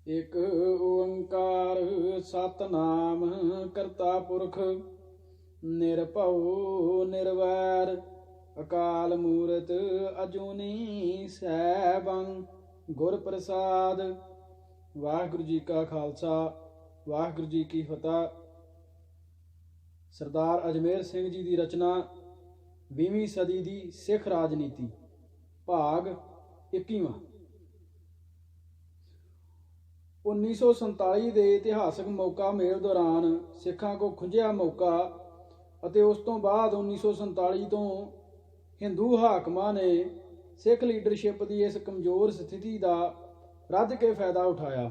ਇਕ ਓੰਕਾਰ ਸਤਨਾਮ ਕਰਤਾ ਪੁਰਖ ਨਿਰਭਉ ਨਿਰਵੈਰ ਅਕਾਲ ਮੂਰਤ ਅਜੂਨੀ ਸੈਭੰ ਗੁਰ ਪ੍ਰਸਾਦ। ਵਾਹਿਗੁਰੂ ਜੀ ਕਾ ਖਾਲਸਾ, ਵਾਹਿਗੁਰੂ ਜੀ ਕੀ ਫਤਿਹ। ਸਰਦਾਰ ਅਜਮੇਰ ਸਿੰਘ ਜੀ ਦੀ ਰਚਨਾ 20ਵੀਂ ਸਦੀ ਦੀ ਸਿੱਖ ਰਾਜਨੀਤੀ, ਭਾਗ 21ਵਾਂ। 1947 ਦੇ ਇਤਿਹਾਸਕ ਮੌਕਾ ਮੇਲ ਦੌਰਾਨ ਸਿੱਖਾਂ ਕੋ ਖੁੰਝਿਆ ਮੌਕਾ ਅਤੇ ਉਸ ਤੋਂ ਬਾਅਦ 1947 ਤੋਂ ਹਿੰਦੂ ਹਾਕਮਾਂ ਨੇ ਸਿੱਖ ਲੀਡਰਸ਼ਿਪ ਦੀ ਇਸ ਕਮਜ਼ੋਰ ਸਥਿਤੀ ਦਾ ਰੱਜ ਕੇ ਫਾਇਦਾ ਉਠਾਇਆ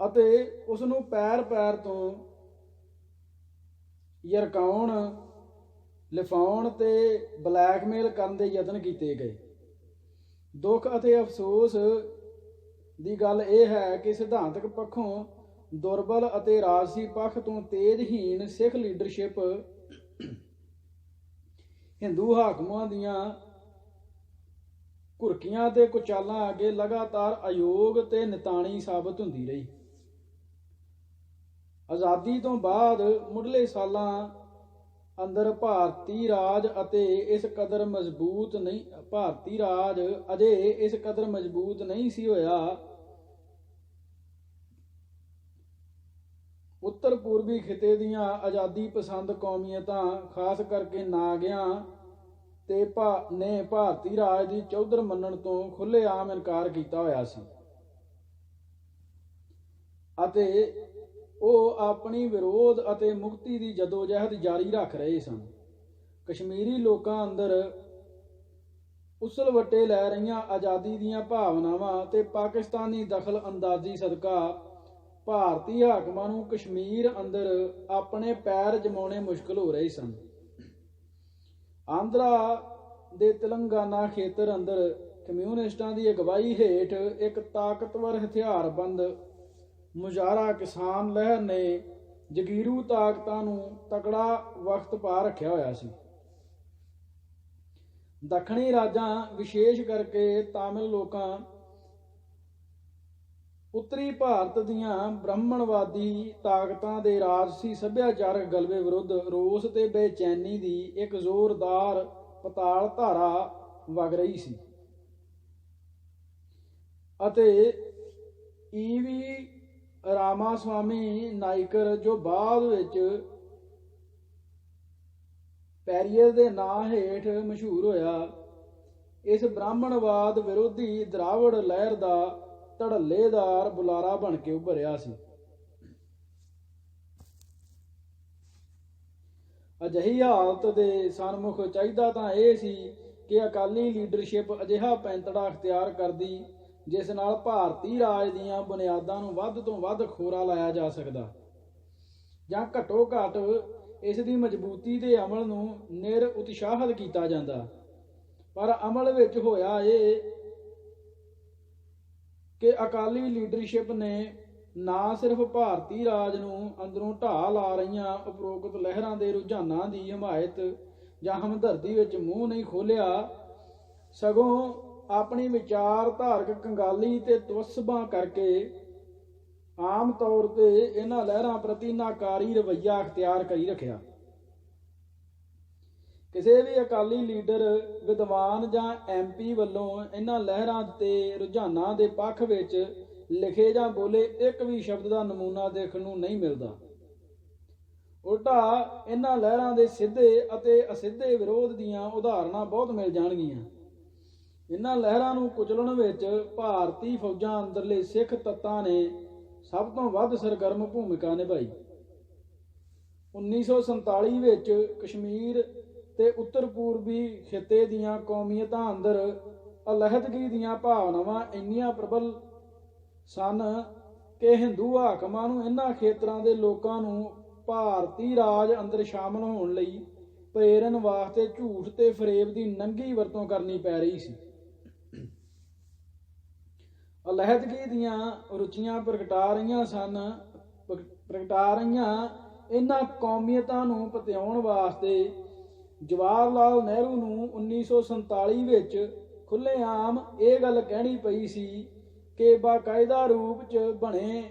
ਅਤੇ ਉਸ ਨੂੰ ਪੈਰ ਪੈਰ ਤੋਂ ਯਰਕਾਉਣ, ਲਿਫਾਉਣ ਤੇ ਬਲੈਕਮੇਲ ਕਰਨ ਦੇ ਯਤਨ ਕੀਤੇ ਗਏ। ਦੁੱਖ ਅਤੇ ਅਫਸੋਸ ਦੀ ਗੱਲ ਇਹ ਹੈ ਕਿ ਸਿਧਾਂਤਕ ਪੱਖੋਂ ਦੁਰਬਲ ਅਤੇ ਰਾਜਸੀ ਪੱਖ ਤੋਂ ਤੇਜ਼ਹੀਣ ਸਿੱਖ ਲੀਡਰਸ਼ਿਪ ਹਿੰਦੂ ਹਾਕਮਾਂ ਦੀਆਂ ਘੁਰਕੀਆਂ ਤੇ ਕੁਚਾਲਾਂ ਅੱਗੇ ਲਗਾਤਾਰ ਅਯੋਗ ਤੇ ਨਿਤਾਣੀ ਸਾਬਤ ਹੁੰਦੀ ਰਹੀ। ਆਜ਼ਾਦੀ ਤੋਂ ਬਾਅਦ ਮੁੱਢਲੇ ਸਾਲਾਂ ਅੰਦਰ ਭਾਰਤੀ ਰਾਜ ਅਜੇ ਇਸ ਕਦਰ ਮਜ਼ਬੂਤ ਨਹੀਂ ਸੀ ਹੋਇਆ। ਉੱਤਰ ਪੂਰਬੀ ਖਿੱਤੇ ਦੀਆਂ ਆਜ਼ਾਦੀ ਪਸੰਦ ਕੌਮੀਅਤਾਂ, ਖਾਸ ਕਰਕੇ ਨਾਗਿਆਂ ਨੇ ਭਾਰਤੀ ਰਾਜ ਦੀ ਚੌਧਰ ਮੰਨਣ ਤੋਂ ਖੁੱਲ੍ਹੇਆਮ ਇਨਕਾਰ ਕੀਤਾ ਹੋਇਆ ਸੀ ਅਤੇ ਉਹ ਆਪਣੀ ਵਿਰੋਧ ਅਤੇ ਮੁਕਤੀ ਦੀ ਜਦੋਜਹਿਦ ਜਾਰੀ ਰੱਖ ਰਹੇ ਸਨ। ਕਸ਼ਮੀਰੀ ਲੋਕਾਂ ਅੰਦਰ ਉਸਲ-ਵੱਟੇ ਲੈ ਰਹੀਆਂ ਆਜ਼ਾਦੀ ਦੀਆਂ ਭਾਵਨਾਵਾਂ ਤੇ ਪਾਕਿਸਤਾਨੀ ਦਖਲ ਅੰਦਾਜ਼ੀ ਸਦਕਾ ਭਾਰਤੀ ਹਾਕਮਾਂ ਨੂੰ ਕਸ਼ਮੀਰ ਅੰਦਰ ਆਪਣੇ ਪੈਰ ਜਮਾਉਣੇ ਮੁਸ਼ਕਲ ਹੋ ਰਹੇ ਸਨ। ਆਂਧਰਾ ਦੇ ਤੇਲੰਗਾਨਾ ਖੇਤਰ ਅੰਦਰ ਕਮਿਊਨਿਸਟਾਂ ਦੀ ਅਗਵਾਈ ਹੇਠ ਇੱਕ ਤਾਕਤਵਰ ਹਥਿਆਰਬੰਦ ਮੁਜ਼ਾਹਰਾ ਕਿਸਾਨ ਲਹਿਰ ਨੇ ਜਗੀਰੂ ਤਾਕਤਾਂ ਨੂੰ ਤਕੜਾ ਵਕਤ ਪਾ ਰੱਖਿਆ ਹੋਇਆ ਸੀ। ਦੱਖਣੀ ਰਾਜਾਂ, ਵਿਸ਼ੇਸ਼ ਕਰਕੇ ਤਾਮਿਲ ਲੋਕਾਂ, ਉੱਤਰੀ ਭਾਰਤ ਦੀਆਂ ਬ੍ਰਾਹਮਣਵਾਦੀ ਤਾਕਤਾਂ ਦੇ ਰਾਜਸੀ ਸੱਭਿਆਚਾਰਕ ਗਲਬੇ ਵਿਰੁੱਧ ਰੋਸ ਤੇ ਬੇਚੈਨੀ ਦੀ ਇੱਕ ਜ਼ੋਰਦਾਰ ਪਤਾਲ ਧਾਰਾ ਵਗ ਰਹੀ ਸੀ ਅਤੇ ਈਵੀ ਰਾਮਾਸਵਾਮੀ ਨਾਇਕਰ, ਜੋ ਬਾਅਦ ਵਿੱਚ ਪੈਰੀਅਰ ਦੇ ਨਾਂ ਹੇਠ ਮਸ਼ਹੂਰ ਹੋਇਆ, ਇਸ ਬ੍ਰਾਹਮਣਵਾਦ ਵਿਰੋਧੀ ਦਰਾਵੜ ਲਹਿਰ ਦਾ ਧੜੱਲੇਦਾਰ ਬੁਲਾਰਾ ਬਣ ਕੇ ਉੱਭਰਿਆ ਸੀ। ਅਜਿਹੀ ਹਾਲਤ ਦੇ ਸਨਮੁਖ ਚਾਹੀਦਾ ਤਾਂ ਇਹ ਸੀ ਕਿ ਅਕਾਲੀ ਲੀਡਰਸ਼ਿਪ ਅਜਿਹਾ ਪੈਂਤੜਾ ਅਖਤਿਆਰ ਕਰਦੀ ਜਿਸ ਨਾਲ ਭਾਰਤੀ ਰਾਜ ਦੀਆਂ ਬੁਨਿਆਦਾਂ ਨੂੰ ਵੱਧ ਤੋਂ ਵੱਧ ਖੋਰਾ ਲਾਇਆ ਜਾ ਸਕਦਾ, ਜਾਂ ਘੱਟੋ ਘੱਟ ਇਸ ਦੀ ਮਜ਼ਬੂਤੀ ਦੇ ਅਮਲ ਨੂੰ ਨਿਰ-ਉਤਸ਼ਾਹਿਤ ਕੀਤਾ ਜਾਂਦਾ। ਪਰ ਅਮਲ ਵਿੱਚ ਹੋਇਆ ਇਹ ਕਿ ਅਕਾਲੀ ਲੀਡਰਸ਼ਿਪ ਨੇ ਨਾ ਸਿਰਫ ਭਾਰਤੀ ਰਾਜ ਨੂੰ ਅੰਦਰੋਂ ਢਾਹ ਲਾ ਰਹੀਆਂ ਉਪਰੋਕਤ ਲਹਿਰਾਂ ਦੇ ਰੁਝਾਨਾਂ ਦੀ ਹਮਾਇਤ ਜਾਂ ਹਮਦਰਦੀ ਵਿੱਚ ਮੂੰਹ ਨਹੀਂ ਖੋਲ੍ਹਿਆ, ਸਗੋਂ ਆਪਣੀ ਵਿਚਾਰਧਾਰਕ ਕੰਗਾਲੀ ਤੇ ਤਵੱਸਬਾਂ ਕਰਕੇ ਆਮ ਤੌਰ ਤੇ ਇਹਨਾਂ ਲਹਿਰਾਂ ਪ੍ਰਤੀ ਨਾਕਾਰੀ ਰਵੱਈਆ ਅਖਤਿਆਰ ਕਰੀ ਰੱਖਿਆ। ਕਿਸੇ ਵੀ ਅਕਾਲੀ ਲੀਡਰ, ਵਿਦਵਾਨ ਜਾਂ MP ਵੱਲੋਂ ਇਹਨਾਂ ਲਹਿਰਾਂ ਤੇ ਰੁਝਾਨਾਂ ਦੇ ਪੱਖ ਵਿੱਚ ਲਿਖੇ ਜਾਂ ਬੋਲੇ ਇੱਕ ਵੀ ਸ਼ਬਦ ਦਾ ਨਮੂਨਾ ਦੇਖਣ ਨੂੰ ਨਹੀਂ ਮਿਲਦਾ। ਉਲਟਾ ਇਹਨਾਂ ਲਹਿਰਾਂ ਦੇ ਸਿੱਧੇ ਅਤੇ ਅਸਿੱਧੇ ਵਿਰੋਧ ਦੀਆਂ ਉਦਾਹਰਨਾਂ ਬਹੁਤ ਮਿਲ ਜਾਣਗੀਆਂ। ਇਹਨਾਂ ਲਹਿਰਾਂ ਨੂੰ ਕੁਚਲਣ ਵਿੱਚ ਭਾਰਤੀ ਫੌਜਾਂ ਅੰਦਰਲੇ ਸਿੱਖ ਤੱਤਾਂ ਨੇ ਸਭ ਤੋਂ ਵੱਧ ਸਰਗਰਮ ਭੂਮਿਕਾ ਨਿਭਾਈ। 1947 ਵਿੱਚ ਕਸ਼ਮੀਰ ਤੇ ਉੱਤਰ ਪੂਰਬੀ ਖਿੱਤੇ ਦੀਆਂ ਕੌਮੀਅਤਾਂ ਅੰਦਰ ਅਲਹਿਦਗੀ ਦੀਆਂ ਭਾਵਨਾਵਾਂ ਇੰਨੀਆਂ ਪ੍ਰਬਲ ਸਨ ਕਿ ਹਿੰਦੂ ਹਾਕਮਾਂ ਨੂੰ ਇਹਨਾਂ ਖੇਤਰਾਂ ਦੇ ਲੋਕਾਂ ਨੂੰ ਭਾਰਤੀ ਰਾਜ ਅੰਦਰ ਸ਼ਾਮਲ ਹੋਣ ਲਈ ਪ੍ਰੇਰਨ ਵਾਸਤੇ ਝੂਠ ਤੇ ਫਰੇਬ ਦੀ ਨੰਗੀ ਵਰਤੋਂ ਕਰਨੀ ਪੈ ਰਹੀ ਸੀ। ਅਲਹਿਦਗੀ ਦੀਆਂ ਰੁਚੀਆਂ ਪ੍ਰਗਟਾ ਰਹੀਆਂ ਇਹਨਾਂ ਕੌਮੀਅਤਾਂ ਨੂੰ ਪਤਿਆਉਣ ਵਾਸਤੇ ਜਵਾਹਰ ਲਾਲ ਨਹਿਰੂ ਨੂੰ 1947 ਵਿੱਚ ਖੁੱਲ੍ਹੇਆਮ ਇਹ ਗੱਲ ਕਹਿਣੀ ਪਈ ਸੀ ਕਿ ਬਾਕਾਇਦਾ ਰੂਪ 'ਚ ਬਣੇ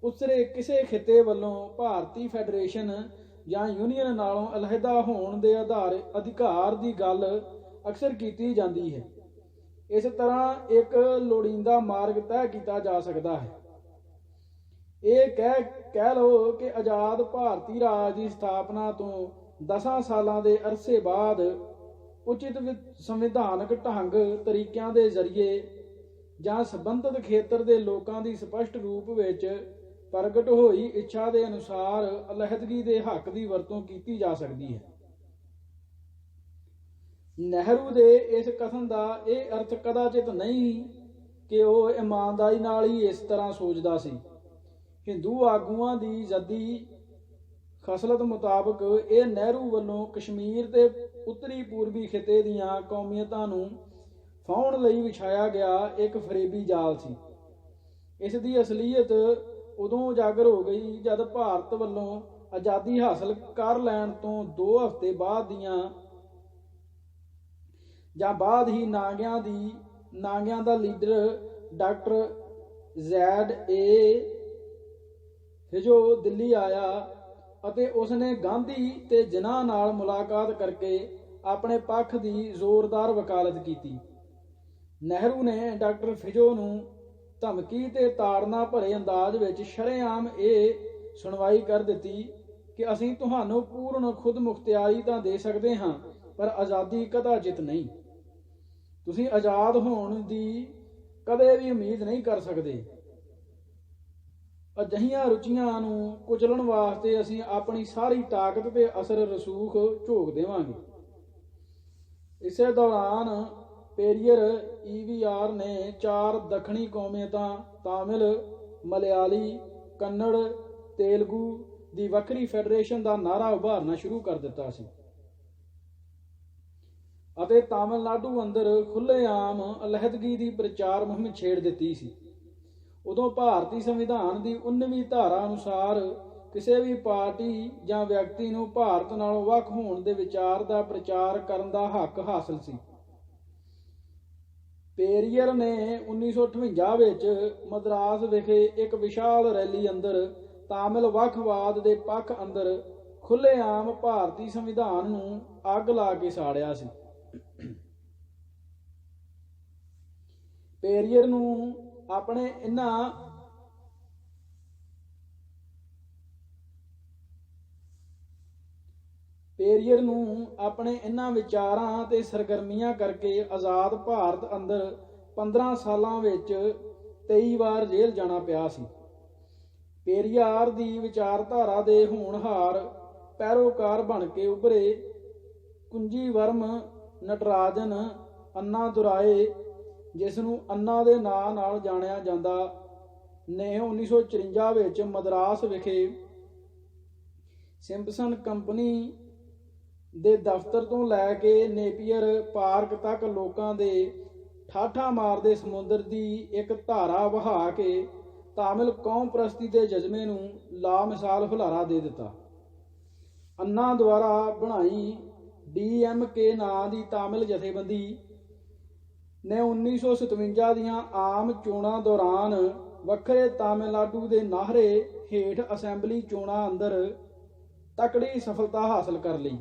ਉਸਰੇ ਕਿਸੇ ਖਿੱਤੇ ਵੱਲੋਂ ਭਾਰਤੀ ਫੈਡਰੇਸ਼ਨ ਜਾਂ ਯੂਨੀਅਨ ਨਾਲੋਂ ਅਲੱਹਦਾ ਹੋਣ ਦੇ ਅਧਿਕਾਰ ਦੀ ਗੱਲ ਅਕਸਰ ਕੀਤੀ ਜਾਂਦੀ ਹੈ। ਇਸ ਤਰ੍ਹਾਂ ਇੱਕ ਲੋੜੀਂਦਾ ਮਾਰਗ ਤੈਅ ਕੀਤਾ ਜਾ ਸਕਦਾ ਹੈ। ਇਹ ਕਹਿ ਲਓ ਕਿ ਆਜ਼ਾਦ ਭਾਰਤੀ ਰਾਜ ਦੀ ਸਥਾਪਨਾ ਤੋਂ 10 ਸਾਲਾਂ ਦੇ ਅਰਸੇ ਬਾਅਦ ਉਚਿਤ ਸੰਵਿਧਾਨਕ ਢੰਗ ਤਰੀਕਿਆਂ ਦੇ ਜ਼ਰੀਏ ਜਾਂ ਸੰਬੰਧਿਤ ਖੇਤਰ ਦੇ ਲੋਕਾਂ ਦੀ ਸਪਸ਼ਟ ਰੂਪ ਵਿੱਚ ਪ੍ਰਗਟ ਹੋਈ ਇੱਛਾ ਦੇ ਅਨੁਸਾਰ ਅਲੱਹਦਗੀ ਦੇ ਹੱਕ ਦੀ ਵਰਤੋਂ ਕੀਤੀ ਜਾ ਸਕਦੀ ਹੈ। ਨਹਿਰੂ ਦੇ ਇਸ ਕਥਨ ਦਾ ਇਹ ਅਰਥ ਕਦਾਚਿਤ ਨਹੀਂ ਕਿ ਉਹ ਇਮਾਨਦਾਰੀ ਨਾਲ ਹੀ ਇਸ ਤਰ੍ਹਾਂ ਸੋਚਦਾ ਸੀ। ਹਿੰਦੂ ਆਗੂਆਂ ਦੀ ਜੱਦੀ ਖਸਲਤ ਮੁਤਾਬਕ ਇਹ ਨਹਿਰੂ ਵੱਲੋਂ ਕਸ਼ਮੀਰ ਤੇ ਉੱਤਰੀ ਪੂਰਬੀ ਖਿੱਤੇ ਦੀਆਂ ਕੌਮੀਅਤਾਂ ਨੂੰ ਫਾਉਣ ਲਈ ਵਿਛਾਇਆ ਗਿਆ ਇੱਕ ਫਰੇਬੀ ਜਾਲ ਸੀ। ਇਸ ਦੀ ਅਸਲੀਅਤ ਉਦੋਂ ਉਜਾਗਰ ਹੋ ਗਈ ਜਦ ਭਾਰਤ ਵੱਲੋਂ ਆਜ਼ਾਦੀ ਹਾਸਲ ਕਰ ਲੈਣ ਤੋਂ 2 ਹਫ਼ਤੇ ਬਾਅਦ ਬਾਅਦ ਹੀ ਨਾਗਿਆਂ ਦਾ ਲੀਡਰ ਡਾਕਟਰ Z.A. ਫਿਜੋ ਦਿੱਲੀ ਆਇਆ ਅਤੇ ਉਸਨੇ ਗਾਂਧੀ ਤੇ ਜਿਨ੍ਹਾਂ ਨਾਲ ਮੁਲਾਕਾਤ ਕਰਕੇ ਆਪਣੇ ਪੱਖ ਦੀ ਜ਼ੋਰਦਾਰ ਵਕਾਲਤ ਕੀਤੀ। ਨਹਿਰੂ ਨੇ ਡਾਕਟਰ ਫਿਜੋ ਨੂੰ ਧਮਕੀ ਤੇ ਤਾੜਨਾ ਭਰੇ ਅੰਦਾਜ਼ ਵਿੱਚ ਸ਼ਰੇਆਮ ਇਹ ਸੁਣਵਾਈ ਕਰ ਦਿੱਤੀ ਕਿ ਅਸੀਂ ਤੁਹਾਨੂੰ ਪੂਰਨ ਖੁਦ ਮੁਖਤਿਆਰੀ ਤਾਂ ਦੇ ਸਕਦੇ ਹਾਂ, ਪਰ ਆਜ਼ਾਦੀ ਕਦਾਚਿਤ ਨਹੀਂ। ਤੁਸੀਂ ਆਜ਼ਾਦ ਹੋਣ ਦੀ ਕਦੇ ਵੀ ਉਮੀਦ ਨਹੀਂ ਕਰ ਸਕਦੇ। ਅਜਿਹੀਆਂ ਰੁਚੀਆਂ ਨੂੰ ਕੁਚਲਣ ਵਾਸਤੇ ਅਸੀਂ ਆਪਣੀ ਸਾਰੀ ਤਾਕਤ ਤੇ ਅਸਰ ਰਸੂਖ ਝੋਕ ਦੇਵਾਂਗੇ। ਇਸੇ ਦੌਰਾਨ ਪੇਰੀਅਰ EVR ਨੇ 4 ਦੱਖਣੀ ਕੌਮੀਅਤਾਂ ਤਾਮਿਲ, ਮਲਿਆਲੀ, ਕੰਨੜ, ਤੇਲਗੂ ਦੀ ਵੱਖਰੀ ਫੈਡਰੇਸ਼ਨ ਦਾ ਨਾਅਰਾ ਉਭਾਰਨਾ ਸ਼ੁਰੂ ਕਰ ਦਿੱਤਾ ਸੀ ਅਤੇ ਤਾਮਿਲਨਾਡੂ ਅੰਦਰ ਖੁੱਲ੍ਹੇਆਮ ਅਲੱਹਦਗੀ ਦੀ ਪ੍ਰਚਾਰ ਮੁਹਿੰਮ ਛੇੜ ਦਿੱਤੀ ਸੀ। ਉਦੋਂ ਭਾਰਤੀ ਸੰਵਿਧਾਨ ਦੀ 19ਵੀਂ ਧਾਰਾ ਅਨੁਸਾਰ ਕਿਸੇ ਵੀ ਪਾਰਟੀ ਜਾਂ ਵਿਅਕਤੀ ਨੂੰ ਭਾਰਤ ਨਾਲੋਂ ਵੱਖ ਹੋਣ ਦੇ ਵਿਚਾਰ ਦਾ ਪ੍ਰਚਾਰ ਕਰਨ ਦਾ ਹੱਕ ਹਾਸਲ ਸੀ। ਪੇਰੀਅਰ ਨੇ 1958 ਵਿੱਚ ਮਦਰਾਸ ਵਿਖੇ ਇੱਕ ਵਿਸ਼ਾਲ ਰੈਲੀ ਅੰਦਰ ਤਾਮਿਲ ਵੱਖਵਾਦ ਦੇ ਪੱਖ ਅੰਦਰ ਖੁੱਲ੍ਹੇਆਮ ਭਾਰਤੀ ਸੰਵਿਧਾਨ ਨੂੰ ਅੱਗ ਲਾ ਕੇ ਸਾੜਿਆ ਸੀ। ਪੇਰੀਅਰ ਨੂੰ ਆਪਣੇ ਇਹਨਾਂ ਵਿਚਾਰਾਂ ਤੇ ਸਰਗਰਮੀਆਂ ਕਰਕੇ ਆਜ਼ਾਦ ਭਾਰਤ ਅੰਦਰ 15 ਸਾਲਾਂ ਵਿੱਚ 23 ਵਾਰ ਜੇਲ੍ਹ ਜਾਣਾ ਪਿਆ ਸੀ। ਪੇਰੀਆਰ ਦੀ ਵਿਚਾਰਧਾਰਾ ਦੇ ਹੋਣਹਾਰ ਪੈਰੋਕਾਰ ਬਣ ਕੇ ਉੱਭਰੇ ਕੁੰਜੀਵਰਮ ਨਟਰਾਜਨ ਅੰਨਾ ਦੁਰਾਏ, ਜਿਸ ਨੂੰ ਅੰਨਾ ਦੇ ਨਾਂ ਨਾਲ ਜਾਣਿਆ ਜਾਂਦਾ, ਨੇ 1954 ਵਿੱਚ ਮਦਰਾਸ ਵਿਖੇ ਸਿੰਪਸਨ ਕੰਪਨੀ ਦੇ ਦਫ਼ਤਰ ਤੋਂ ਲੈ ਕੇ ਨੇਪੀਅਰ ਪਾਰਕ ਤੱਕ ਲੋਕਾਂ ਦੇ ਠਾਠਾਂ ਮਾਰਦੇ ਸਮੁੰਦਰ ਦੀ ਇੱਕ ਧਾਰਾ ਵਹਾ ਕੇ ਤਾਮਿਲ ਕੌਮ ਪ੍ਰਸਤੀ ਦੇ ਜਜ਼ਬੇ ਨੂੰ ਲਾਮਿਸਾਲ ਹੁਲਾਰਾ ਦੇ ਦਿੱਤਾ। ਅੰਨਾ ਦੁਆਰਾ ਬਣਾਈ DMK ਨਾਂ ਦੀ ਤਾਮਿਲ ਜਥੇਬੰਦੀ ਨੇ 1957 ਦੀਆਂ ਆਮ ਚੋਣਾਂ ਦੌਰਾਨ ਵੱਖਰੇ ਤਾਮਿਲਨਾਡੂ ਦੇ ਨਾਹਰੇ ਹੇਠ ਅਸੈਂਬਲੀ ਚੋਣਾਂ ਅੰਦਰ ਤਕੜੀ ਸਫਲਤਾ ਹਾਸਲ ਕਰ ਲਈ।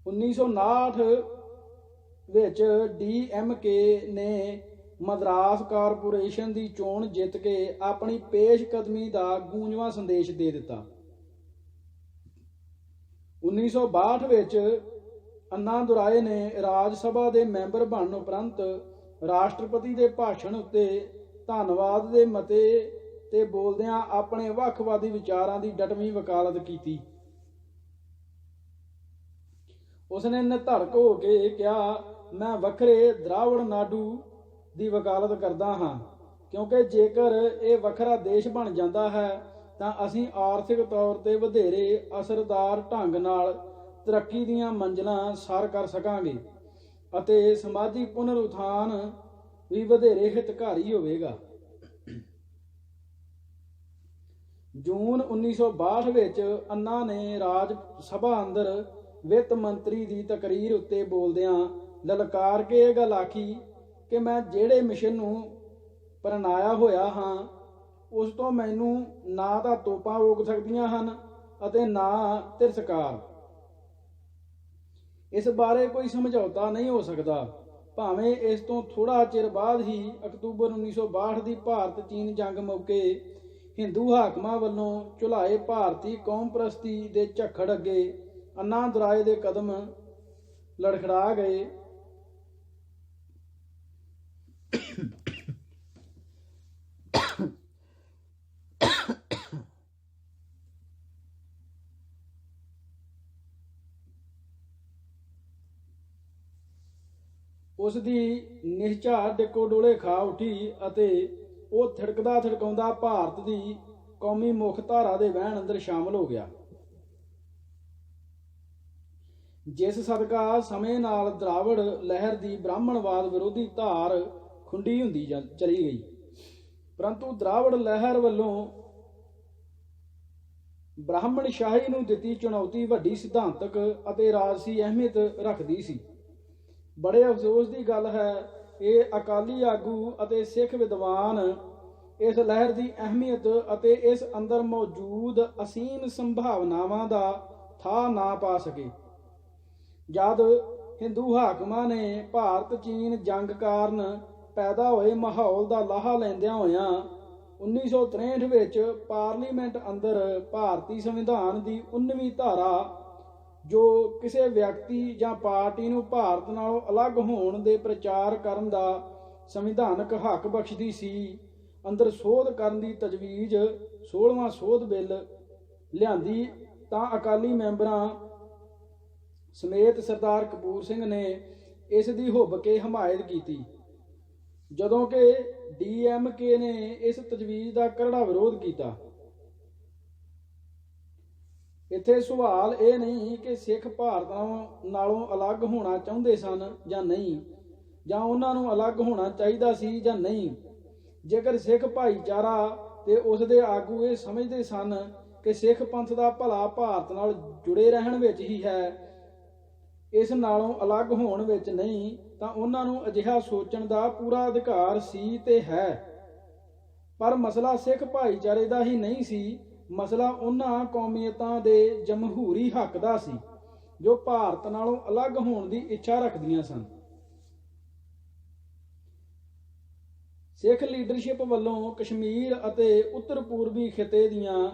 1959 ਵਿੱਚ DMK ਨੇ ਮਦਰਾਸ ਕਾਰਪੋਰੇਸ਼ਨ ਦੀ ਚੋਣ ਜਿੱਤ ਕੇ ਆਪਣੀ ਪੇਸ਼ਕਦਮੀ ਦਾ ਗੂੰਜਵਾਂ ਸੰਦੇਸ਼ ਦੇ ਦਿੱਤਾ। 1962 ਵਿੱਚ ਅੰਨਾ ਦੁਰਾਏ ਨੇ ਰਾਜ ਸਭਾ ਦੇ ਮੈਂਬਰ ਬਣਨ ਉਪਰੰਤ ਰਾਸ਼ਟਰਪਤੀ ਦੇ ਭਾਸ਼ਣ ਉੱਤੇ ਧੰਨਵਾਦ ਦੇ ਮਤੇ ਤੇ ਬੋਲਦਿਆਂ ਆਪਣੇ ਵੱਖਵਾਦੀ ਵਿਚਾਰਾਂ ਦੀ ਡਟਵੀਂ ਵਕਾਲਤ ਕੀਤੀ। ਉਸਨੇ ਨਿਧੜਕ ਹੋ ਕੇ ਕਿਹਾ, ਮੈਂ ਵੱਖਰੇ ਦਰਾਵੜ ਨਾਡੂ ਦੀ ਵਕਾਲਤ ਕਰਦਾ ਹਾਂ, ਕਿਉਂਕਿ ਜੇਕਰ ਇਹ ਵੱਖਰਾ ਦੇਸ਼ ਬਣ ਜਾਂਦਾ ਹੈ ਤਾਂ ਅਸੀਂ ਆਰਥਿਕ ਤੌਰ ਤੇ ਵਧੇਰੇ ਅਸਰਦਾਰ ਢੰਗ ਨਾਲ ਤਰੱਕੀ ਦੀਆਂ ਮੰਜ਼ਿਲਾਂ ਸਰ ਕਰ ਸਕਾਂਗੇ ਅਤੇ ਸਮਾਜੀ ਪੁਨਰ ਉਥਾਨ ਵੀ ਵਧੇਰੇ ਹਿਤਕਾਰੀ ਹੋਵੇਗਾ। ਜੂਨ 1962 ਵਿੱਚ ਅੰਨਾ ਨੇ ਰਾਜ ਸਭਾ ਅੰਦਰ ਵਿੱਤ ਮੰਤਰੀ ਦੀ ਤਕਰੀਰ ਉੱਤੇ ਬੋਲਦਿਆਂ ਲਲਕਾਰ ਕੇ ਇਹ ਗੱਲ ਆਖੀ ਕਿ ਮੈਂ ਜਿਹੜੇ ਮਿਸ਼ਨ ਨੂੰ ਪ੍ਰਣਾਇਆ ਹੋਇਆ ਹਾਂ ਉਸ ਤੋਂ ਮੈਨੂੰ ਨਾ ਤਾਂ ਤੋਪਾਂ ਰੋਕ ਸਕਦੀਆਂ ਹਨ ਅਤੇ ਨਾ ਤਿਰਸਕਾਰ। ਇਸ ਬਾਰੇ ਕੋਈ ਸਮਝੌਤਾ ਨਹੀਂ ਹੋ ਸਕਦਾ। ਭਾਵੇਂ ਇਸ ਤੋਂ ਥੋੜ੍ਹਾ ਚਿਰ ਬਾਅਦ ਹੀ ਅਕਤੂਬਰ 1962 ਦੀ ਭਾਰਤ ਚੀਨ ਜੰਗ ਮੌਕੇ ਹਿੰਦੂ ਹਾਕਮਾਂ ਵੱਲੋਂ ਝੁਲਾਏ ਭਾਰਤੀ ਕੌਮ ਪ੍ਰਸਤੀ ਦੇ ਝੱਖੜ ਅੱਗੇ ਅੰਨਾ ਦੁਰਾਏ ਦੇ ਕਦਮ ਲੜਖੜਾ ਗਏ। ਉਸ ਦੀ ਨਿਹਚਾਰ ਡਿੱਕੋ ਡੋਲੇ ਖਾ ਉੱਠੀ ਅਤੇ ਉਹ ਥਿੜਕਦਾ ਥਿੜਕਾਉਂਦਾ ਭਾਰਤ ਦੀ ਕੌਮੀ ਮੁੱਖ ਧਾਰਾ ਦੇ ਵਹਿਣ ਅੰਦਰ ਸ਼ਾਮਲ ਹੋ ਗਿਆ, ਜਿਸ ਸਦਕਾ ਸਮੇਂ ਨਾਲ ਦਰਾਵੜ ਲਹਿਰ ਦੀ ਬ੍ਰਾਹਮਣਵਾਦ ਵਿਰੋਧੀ ਧਾਰ ਖੁੰਡੀ ਹੁੰਦੀ ਚਲੀ ਗਈ। ਪਰੰਤੂ ਦਰਾਵੜ ਲਹਿਰ ਵੱਲੋਂ ਬ੍ਰਾਹਮਣ ਸ਼ਾਹੀ ਨੂੰ ਦਿੱਤੀ ਚੁਣੌਤੀ ਵੱਡੀ ਸਿਧਾਂਤਕ ਅਤੇ ਰਾਜਸੀ ਅਹਿਮੀਅਤ ਰੱਖਦੀ ਸੀ। ਬੜੇ ਅਫਸੋਸ ਦੀ ਗੱਲ ਹੈ, ਇਹ ਅਕਾਲੀ ਆਗੂ ਅਤੇ ਸਿੱਖ ਵਿਦਵਾਨ ਇਸ ਲਹਿਰ ਦੀ ਅਹਿਮੀਅਤ ਅਤੇ ਇਸ ਅੰਦਰ ਮੌਜੂਦ ਅਸੀਮ ਸੰਭਾਵਨਾਵਾਂ ਦਾ ਥਾਹ ਨਾ ਪਾ ਸਕੇ। ਜਦ ਹਿੰਦੂ ਹਾਕਮਾਂ ਨੇ ਭਾਰਤ ਚੀਨ ਜੰਗ ਕਾਰਨ ਪੈਦਾ ਹੋਏ ਮਾਹੌਲ ਦਾ ਲਾਹਾ ਲੈਂਦਿਆਂ ਹੋਇਆਂ 1963 ਵਿੱਚ ਪਾਰਲੀਮੈਂਟ ਅੰਦਰ ਭਾਰਤੀ ਸੰਵਿਧਾਨ ਦੀ 19ਵੀਂ ਧਾਰਾ, ਜੋ ਕਿਸੇ ਵਿਅਕਤੀ ਜਾਂ ਪਾਰਟੀ ਨੂੰ ਭਾਰਤ ਨਾਲੋਂ ਅਲੱਗ ਹੋਣ ਦੇ ਪ੍ਰਚਾਰ ਕਰਨ ਦਾ ਸੰਵਿਧਾਨਕ ਹੱਕ ਬਖਸ਼ਦੀ ਸੀ, ਅੰਦਰ ਸੋਧ ਕਰਨ ਦੀ ਤਜਵੀਜ਼ 16ਵਾਂ ਸੋਧ ਬਿੱਲ ਲਿਆਂਦੀ ਤਾਂ ਅਕਾਲੀ ਮੈਂਬਰਾਂ ਸਮੇਤ ਸਰਦਾਰ ਕਪੂਰ ਸਿੰਘ ਨੇ ਇਸ ਦੀ ਹੁੱਬ ਕੇ ਹਮਾਇਤ ਕੀਤੀ, ਜਦੋਂ ਕਿ DMK ਨੇ ਇਸ ਤਜਵੀਜ਼ ਦਾ ਕਰੜਾ ਵਿਰੋਧ ਕੀਤਾ। ਇੱਥੇ ਸਵਾਲ ਇਹ ਨਹੀਂ ਕਿ ਸਿੱਖ ਭਾਰਤ ਨਾਲੋਂ ਅਲੱਗ ਹੋਣਾ ਚਾਹੁੰਦੇ ਸਨ ਜਾਂ ਨਹੀਂ, ਜਾਂ ਉਹਨਾਂ ਨੂੰ ਅਲੱਗ ਹੋਣਾ ਚਾਹੀਦਾ ਸੀ ਜਾਂ ਨਹੀਂ। ਜੇਕਰ ਸਿੱਖ ਭਾਈਚਾਰਾ ਤੇ ਉਸ ਦੇ ਆਗੂ ਇਹ ਸਮਝਦੇ ਸਨ ਕਿ ਸਿੱਖ ਪੰਥ ਦਾ ਭਲਾ ਭਾਰਤ ਨਾਲ ਜੁੜੇ ਰਹਿਣ ਵਿੱਚ ਹੀ ਹੈ, ਇਸ ਨਾਲੋਂ ਅਲੱਗ ਹੋਣ ਵਿੱਚ ਨਹੀਂ, ਤਾਂ ਉਹਨਾਂ ਨੂੰ ਅਜਿਹਾ ਸੋਚਣ ਦਾ ਪੂਰਾ ਅਧਿਕਾਰ ਸੀ ਤੇ ਹੈ। ਪਰ ਮਸਲਾ ਸਿੱਖ ਭਾਈਚਾਰੇ ਦਾ ਹੀ ਨਹੀਂ ਸੀ, ਮਸਲਾ ਉਹਨਾਂ ਕੌਮੀਅਤਾਂ ਦੇ ਜਮਹੂਰੀ ਹੱਕ ਦਾ ਸੀ ਜੋ ਭਾਰਤ ਨਾਲੋਂ ਅਲੱਗ ਹੋਣ ਦੀ ਇੱਛਾ ਰੱਖਦੀਆਂ ਸਨ। ਸਿੱਖ ਲੀਡਰਸ਼ਿਪ ਵੱਲੋਂ ਕਸ਼ਮੀਰ ਅਤੇ ਉੱਤਰ ਪੂਰਬੀ ਖਿੱਤੇ ਦੀਆਂ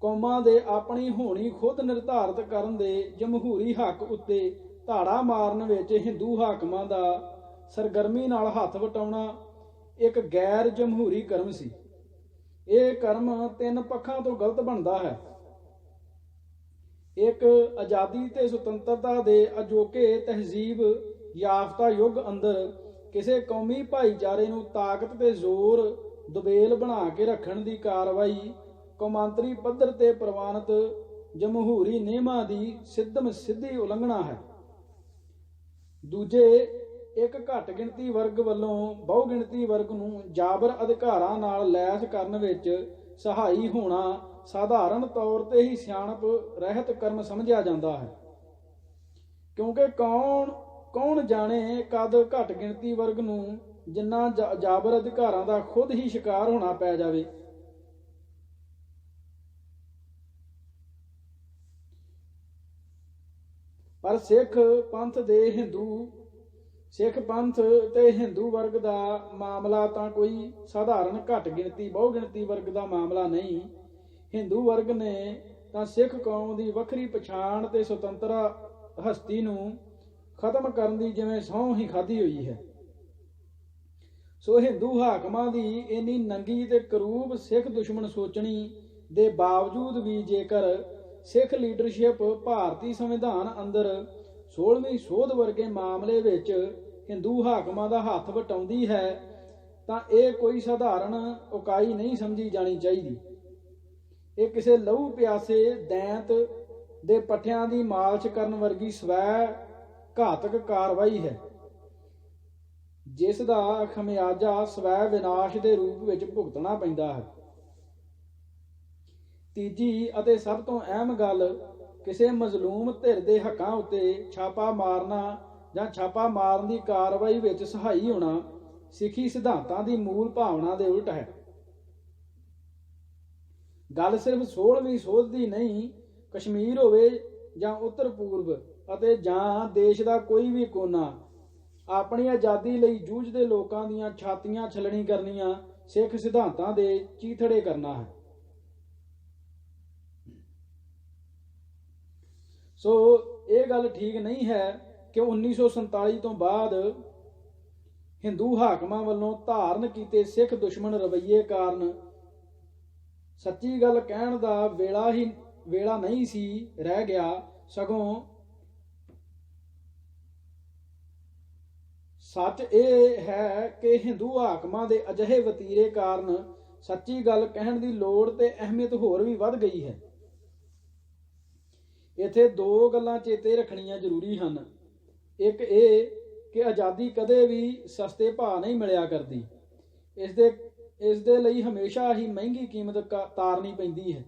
ਕੌਮਾਂ ਦੇ ਆਪਣੀ ਹੋਣੀ ਖੁਦ ਨਿਰਧਾਰਤ ਕਰਨ ਦੇ ਜਮਹੂਰੀ ਹੱਕ ਉੱਤੇ ਧਾੜਾ ਮਾਰਨ ਵਿੱਚ ਹਿੰਦੂ ਹਾਕਮਾਂ ਦਾ ਸਰਗਰਮੀ ਨਾਲ ਹੱਥ ਵਟਾਉਣਾ ਇੱਕ ਗੈਰ ਜਮਹੂਰੀ ਕਰਮ ਸੀ। ਇਹ ਕਰਮ ਤਿੰਨ ਪੱਖਾਂ ਤੋਂ ਗਲਤ ਬਣਦਾ ਹੈ। ਇੱਕ, ਆਜ਼ਾਦੀ ਤੇ ਸੁਤੰਤਰਤਾ ਦੇ ਅਜੋਕੇ ਤਹਿਜ਼ੀਬ ਯਾਫਤਾ ਯੁੱਗ ਅੰਦਰ ਕਿਸੇ ਕੌਮੀ ਭਾਈਚਾਰੇ ਨੂੰ ਤਾਕਤ ਤੇ ਜ਼ੋਰ ਦੁਬੇਲ ਬਣਾ ਕੇ ਰੱਖਣ ਦੀ ਕਾਰਵਾਈ ਕੌਮਾਂਤਰੀ ਪੱਧਰ ਤੇ ਪ੍ਰਵਾਨਿਤ ਜਮਹੂਰੀ ਨਿਯਮਾਂ ਦੀ ਸਿੱਧੀ ਉਲੰਘਣਾ ਹੈ। ਦੂਜੇ, ਇੱਕ ਘੱਟ ਗਿਣਤੀ ਵਰਗ ਵੱਲੋਂ ਬਹੁ ਗਿਣਤੀ ਵਰਗ ਨੂੰ ਜਾਬਰ ਅਧਿਕਾਰਾਂ ਨਾਲ ਲੈਸ ਕਰਨ ਵਿੱਚ ਸਹਾਈ ਹੋਣਾ ਸਾਧਾਰਨ ਤੌਰ ਤੇ ਹੀ ਸਿਆਣਪ ਰਹਿਤ ਕਰਮ ਸਮਝਿਆ ਜਾਂਦਾ ਹੈ, ਕਿਉਂਕਿ ਕੌਣ ਜਾਣੇ ਕਦ ਘੱਟ ਗਿਣਤੀ ਵਰਗ ਨੂੰ ਜਿੰਨਾ ਜਾਬਰ ਅਧਿਕਾਰਾਂ ਦਾ ਖੁਦ ਹੀ ਸ਼ਿਕਾਰ ਹੋਣਾ ਪੈ ਜਾਵੇ। ਪਰ ਸਿੱਖ ਪੰਥ ਤੇ ਹਿੰਦੂ ਵਰਗ ਦਾ ਮਾਮਲਾ ਤਾਂ ਕੋਈ ਸਾਧਾਰਨ ਘੱਟ ਗਿਣਤੀ ਬਹੁ ਗਿਣਤੀ ਵਰਗ ਦਾ ਮਾਮਲਾ ਨਹੀਂ। ਹਿੰਦੂ ਵਰਗ ਨੇ ਤਾਂ ਸਿੱਖ ਕੌਮ ਦੀ ਵੱਖਰੀ ਪਛਾਣ ਤੇ ਸੁਤੰਤਰ ਹਸਤੀ ਨੂੰ ਖਤਮ ਕਰਨ ਦੀ ਜਿਵੇਂ ਸਹੁੰ ਹੀ ਖਾਧੀ ਹੋਈ ਹੈ। ਸੋ ਹਿੰਦੂ ਹਾਕਮਾਂ ਦੀ ਇੰਨੀ ਨੰਗੀ ਤੇ ਕਰੂਬ ਸਿੱਖ ਦੁਸ਼ਮਣ ਸੋਚਣੀ ਦੇ ਬਾਵਜੂਦ ਵੀ ਜੇਕਰ ਸਿੱਖ ਲੀਡਰਸ਼ਿਪ ਭਾਰਤੀ ਸੰਵਿਧਾਨ ਅੰਦਰ 16ਵੀਂ ਸੋਧ ਵਰਗੇ ਮਾਮਲੇ ਵਿੱਚ ਹਿੰਦੂ ਹਾਕਮਾਂ ਦਾ ਹੱਥ ਵਟਾਉਂਦੀ ਹੈ ਤਾਂ ਇਹ ਕੋਈ ਸਾਧਾਰਨ ਉਕਾਈ ਨਹੀਂ ਸਮਝੀ ਜਾਣੀ ਚਾਹੀਦੀ। ਇਹ ਕਿਸੇ ਲਹੂ ਪਿਆਸੇ ਦੈਂਤ ਦੇ ਪੱਠਿਆਂ ਦੀ ਮਾਲਸ਼ ਕਰਨ ਵਰਗੀ ਸਵੈ ਘਾਤਕ ਕਾਰਵਾਈ ਹੈ, ਜਿਸ ਦਾ ਖਮਿਆਜ਼ਾ ਸਵੈ ਵਿਨਾਸ਼ ਦੇ ਰੂਪ ਵਿੱਚ ਭੁਗਤਣਾ ਪੈਂਦਾ ਹੈ। ਤੀਜੀ ਅਤੇ ਸਭ ਤੋਂ ਅਹਿਮ ਗੱਲ, ਕਿਸੇ ਮਜ਼ਲੂਮ ਧਿਰ ਦੇ ਹੱਕਾਂ ਉੱਤੇ ਛਾਪਾ ਮਾਰਨਾ ਜਾਂ ਛਾਪਾ ਮਾਰਨ ਦੀ ਕਾਰਵਾਈ ਵਿੱਚ ਸਹਾਈ ਹੋਣਾ ਸਿੱਖੀ ਸਿਧਾਂਤਾਂ ਦੀ ਮੂਲ ਭਾਵਨਾ ਦੇ ਉਲਟ ਹੈ। ਗੱਲ ਸਿਰਫ 16ਵੀਂ ਸੋਧ ਦੀ ਨਹੀਂ, ਕਸ਼ਮੀਰ ਹੋਵੇ ਜਾਂ ਉੱਤਰ ਪੂਰਬ ਅਤੇ ਜਾਂ ਦੇਸ਼ ਦਾ ਕੋਈ ਵੀ ਕੋਨਾ, ਆਪਣੀ ਆਜ਼ਾਦੀ ਲਈ ਜੂਝਦੇ ਲੋਕਾਂ ਦੀਆਂ ਛਾਤੀਆਂ ਛਲਣੀ ਕਰਨੀਆਂ ਸਿੱਖ ਸਿਧਾਂਤਾਂ ਦੇ ਚੀਥੜੇ ਕਰਨਾ ਹੈ। ਸੋ ਇਹ ਗੱਲ ਠੀਕ ਨਹੀਂ ਹੈ ਕਿ 1947 ਤੋਂ ਬਾਅਦ ਹਿੰਦੂ ਹਾਕਮਾਂ ਵੱਲੋਂ ਧਾਰਨ ਕੀਤੇ ਸਿੱਖ ਦੁਸ਼ਮਣ ਰਵੱਈਏ ਕਾਰਨ ਸੱਚੀ ਗੱਲ ਕਹਿਣ ਦਾ ਵੇਲਾ ਨਹੀਂ ਸੀ ਰਹਿ ਗਿਆ, ਸਗੋਂ ਸੱਚ ਇਹ ਹੈ ਕਿ ਹਿੰਦੂ ਹਾਕਮਾਂ ਦੇ ਅਜਿਹੇ ਵਤੀਰੇ ਕਾਰਨ ਸੱਚੀ ਗੱਲ ਕਹਿਣ ਦੀ ਲੋੜ ਤੇ ਅਹਿਮੀਅਤ ਹੋਰ ਵੀ ਵੱਧ ਗਈ ਹੈ। ਇੱਥੇ ਦੋ ਗੱਲਾਂ ਚੇਤੇ ਰੱਖਣੀਆਂ ਜ਼ਰੂਰੀ ਹਨ। ਇੱਕ ਇਹ ਕਿ ਆਜ਼ਾਦੀ ਕਦੇ ਵੀ ਸਸਤੇ ਭਾਅ ਨਹੀਂ ਮਿਲਿਆ ਕਰਦੀ, ਇਸ ਦੇ ਲਈ ਹਮੇਸ਼ਾ ਹੀ ਮਹਿੰਗੀ ਕੀਮਤ ਤਾਰਨੀ ਪੈਂਦੀ ਹੈ।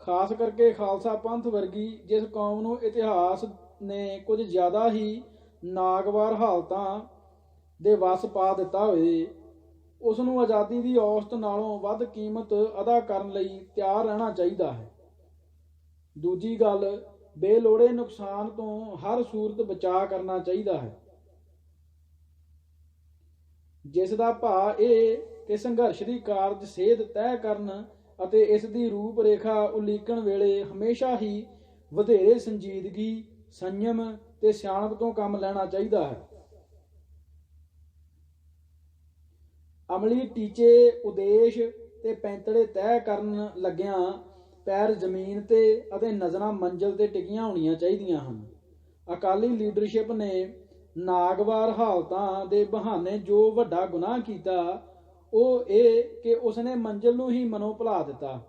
ਖਾਸ ਕਰਕੇ ਖਾਲਸਾ ਪੰਥ ਵਰਗੀ ਜਿਸ ਕੌਮ ਨੂੰ ਇਤਿਹਾਸ ਨੇ ਕੁਝ ਜ਼ਿਆਦਾ ਹੀ ਨਾਗਵਾਰ ਹਾਲਤਾਂ ਦੇ ਵੱਸ ਪਾ ਦਿੱਤਾ ਹੋਵੇ, ਉਸ ਨੂੰ ਆਜ਼ਾਦੀ ਦੀ ਔਸਤ ਨਾਲੋਂ ਵੱਧ ਕੀਮਤ ਅਦਾ ਕਰਨ ਲਈ ਤਿਆਰ ਰਹਿਣਾ ਚਾਹੀਦਾ ਹੈ। ਦੂਜੀ ਗੱਲ, ਬੇਲੋੜੇ ਨੁਕਸਾਨ ਤੋਂ ਹਰ ਸੂਰਤ ਬਚਾਅ ਕਰਨਾ ਚਾਹੀਦਾ ਹੈ, ਜਿਸ ਦਾ ਭਾਵ ਇਹ ਕਿ ਸੰਘਰਸ਼ ਦੀ ਕਾਰਜ ਸੇਧ ਤੈਅ ਕਰਨ ਅਤੇ ਇਸ ਦੀ ਰੂਪ ਰੇਖਾ ਉਲੀਕਣ ਵੇਲੇ ਹਮੇਸ਼ਾ ਹੀ ਵਧੇਰੇ ਸੰਜੀਦਗੀ, ਸੰਯਮ ਤੇ ਸਿਆਣਪ ਤੋਂ ਕੰਮ ਲੈਣਾ ਚਾਹੀਦਾ ਹੈ। ਅਮਲੀ ਟੀਚੇ, ਉਦੇਸ਼ ਤੇ ਪੈਂਤੜੇ ਤੈਅ ਕਰਨ ਲੱਗਿਆਂ ਪੈਰ ਜ਼ਮੀਨ ਤੇ ਅਤੇ ਨਜ਼ਰਾਂ ਮੰਜ਼ਿਲ ਤੇ ਟਿਕੀਆਂ ਹੋਣੀਆਂ ਚਾਹੀਦੀਆਂ ਹਨ। ਅਕਾਲੀ ਲੀਡਰਸ਼ਿਪ ਨੇ ਨਾਗਵਾਰ ਹਾਲਤਾਂ ਦੇ ਬਹਾਨੇ ਜੋ ਵੱਡਾ ਗੁਨਾਹ ਕੀਤਾ ਉਹ ਇਹ ਕਿ ਉਸਨੇ ਮੰਜ਼ਿਲ ਨੂੰ ਹੀ ਮਨੋਂ ਭੁਲਾ ਦਿੱਤਾ।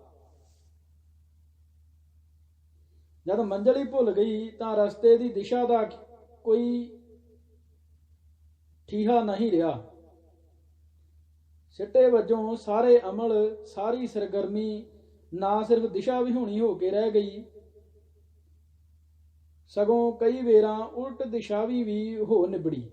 ਜਦ ਮੰਜ਼ਿਲ ਹੀ ਭੁੱਲ ਗਈ ਤਾਂ ਰਸਤੇ ਦੀ ਦਿਸ਼ਾ ਦਾ ਕੋਈ ਠੀਹਾ ਨਹੀਂ ਰਿਹਾ। ਸਿੱਟੇ ਵਜੋਂ ਸਾਰੇ ਅਮਲ, ਸਾਰੀ ਸਰਗਰਮੀ ਨਾ ਸਿਰਫ ਦਿਸ਼ਾ ਵਿਹੂਣੀ ਹੋ ਕੇ ਰਹਿ ਗਈ, ਸਗੋਂ ਕਈ ਵੇਰਾਂ ਉਲਟ ਦਿਸ਼ਾਵੀ ਵੀ ਹੋ ਨਿਬੜੀ।